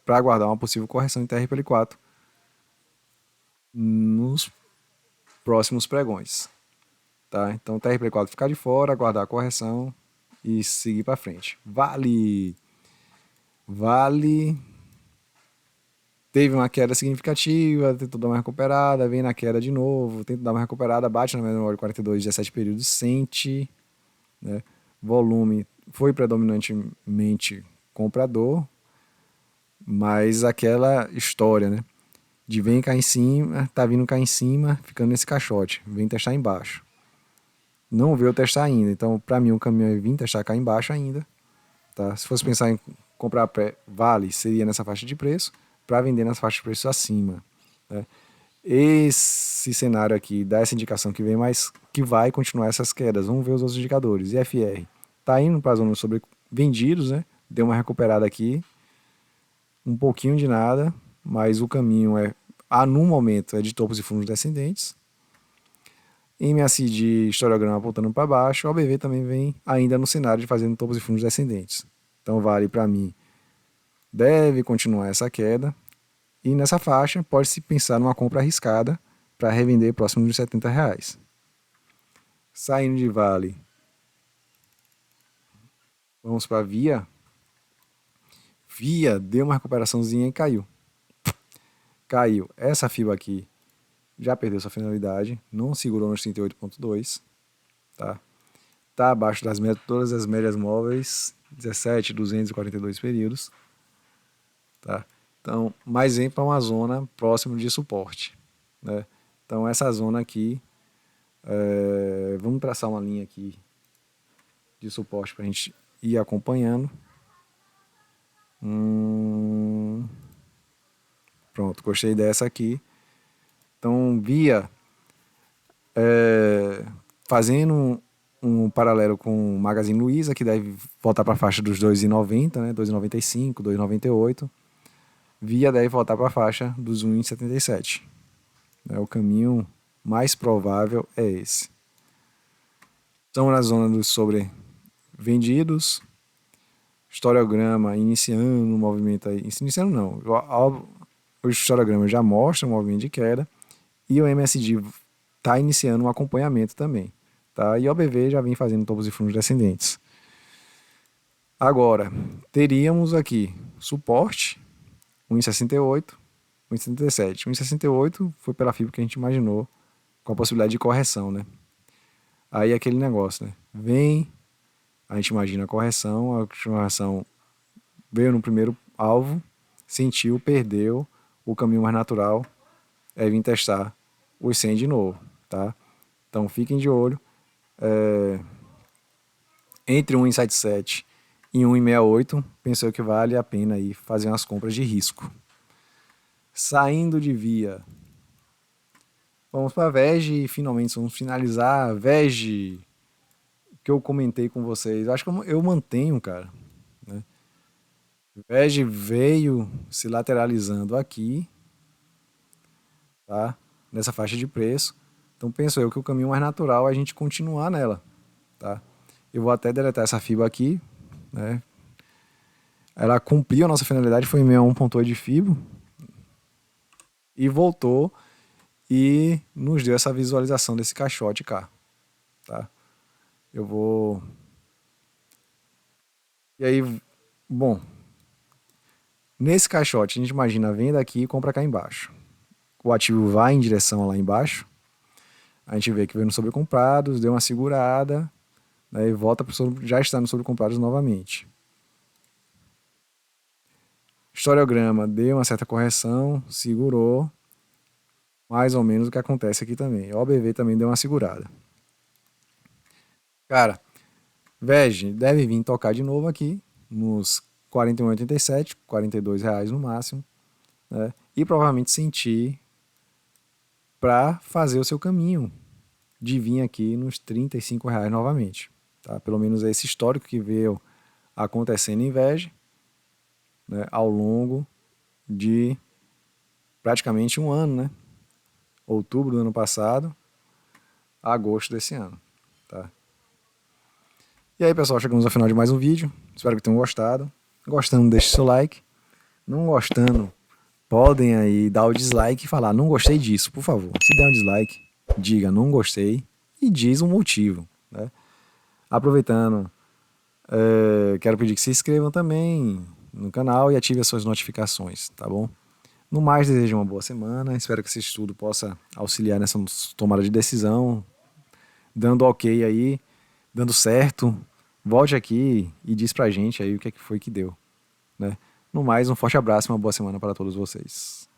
para aguardar uma possível correção em TRPL4 nos próximos pregões. Tá? Então TRPL4 ficar de fora, aguardar a correção e seguir para frente. Vale teve uma queda significativa, tentou dar uma recuperada, vem na queda de novo, tenta dar uma recuperada, bate na média de 42, 17 períodos, sente, né? Volume foi predominantemente comprador, mas aquela história, né? De vem cá em cima, tá vindo cá em cima, ficando nesse caixote, vem testar embaixo. Não veio testar ainda, então para mim o caminho é vir testar cá embaixo ainda, tá? Se fosse pensar em comprar Vale, seria nessa faixa de preço, para vender nas faixas de preço acima, né? Esse cenário aqui dá essa indicação que vem mais, que vai continuar essas quedas. Vamos ver os outros indicadores. IFR tá indo para a zona sobre vendidos, né? Deu uma recuperada aqui, um pouquinho de nada, mas o caminho no momento, é de topos e fundos descendentes. MACD historiograma apontando para baixo, o OBV também vem ainda no cenário de fazendo topos e fundos descendentes. Então vale para mim, deve continuar essa queda, e nessa faixa pode-se pensar numa compra arriscada para revender próximo dos R$ 70. Saindo de Vale, vamos para Via. Via deu uma recuperaçãozinha e caiu. Caiu. Essa FIBA aqui já perdeu sua finalidade, não segurou nos 38,2, tá? Tá abaixo das todas as médias móveis, 17,242 períodos, tá? Então, mais vem para uma zona próxima de suporte, né? Então, essa zona aqui, vamos traçar uma linha aqui de suporte para a gente ir acompanhando. Pronto, gostei dessa aqui. Então, Via fazendo um paralelo com o Magazine Luiza, que deve voltar para a faixa dos 2,90, né? 2,95, 2,98. Via deve voltar para a faixa dos 1,77. O caminho mais provável é esse. Estamos na zona dos sobrevendidos. Historiograma iniciando o movimento aí. Iniciando não. O historiograma já mostra um movimento de queda. E o MSD está iniciando um acompanhamento também. Tá? E o OBV já vem fazendo topos e fundos descendentes. Agora, teríamos aqui suporte, 1,68, 1,77. 1,68 foi pela fibra que a gente imaginou, com a possibilidade de correção, né? Aí aquele negócio, né? A gente imagina a correção veio no primeiro alvo, sentiu, perdeu, o caminho mais natural é vir testar os 100 de novo, tá? Então fiquem de olho. Entre 1,77 e 1,68, pensou que vale a pena aí fazer umas compras de risco. Saindo de Via, vamos para a VEG e finalmente vamos finalizar. VEG, que eu comentei com vocês, acho que eu mantenho, cara. Né? VEG veio se lateralizando aqui, tá? Nessa faixa de preço. Então penso eu que o caminho mais natural é a gente continuar nela, tá? Eu vou até deletar essa FIBA aqui, né? Ela cumpriu a nossa finalidade, foi em 61,8 de FIBO e voltou e nos deu essa visualização desse caixote cá, tá? Eu vou... E aí, bom, nesse caixote a gente imagina a venda aqui e compra cá embaixo. O ativo vai em direção lá embaixo, a gente vê que veio no sobrecomprados, deu uma segurada, né, e volta para já está no sobrecomprados novamente. Historiograma deu uma certa correção, segurou, mais ou menos o que acontece aqui também. O OBV também deu uma segurada. Cara, VEG deve vir tocar de novo aqui, nos 41,87, R$ 42 no máximo, né? E provavelmente sentir para fazer o seu caminho de vir aqui nos R$ 35 novamente. Tá? Pelo menos esse histórico que veio acontecendo em VEG, né, ao longo de praticamente um ano, né? Outubro do ano passado a agosto desse ano. Tá? E aí, pessoal, chegamos ao final de mais um vídeo. Espero que tenham gostado. Gostando, deixe seu like. Não gostando, podem aí dar o dislike e falar, não gostei disso, por favor. Se der um dislike, diga não gostei e diz um motivo. Né? Aproveitando, quero pedir que se inscrevam também no canal e ative as suas notificações, tá bom? No mais, desejo uma boa semana. Espero que esse estudo possa auxiliar nessa tomada de decisão, dando ok aí, dando certo. Volte aqui e diz pra gente aí o que é que foi que deu. Né? No mais, um forte abraço e uma boa semana para todos vocês.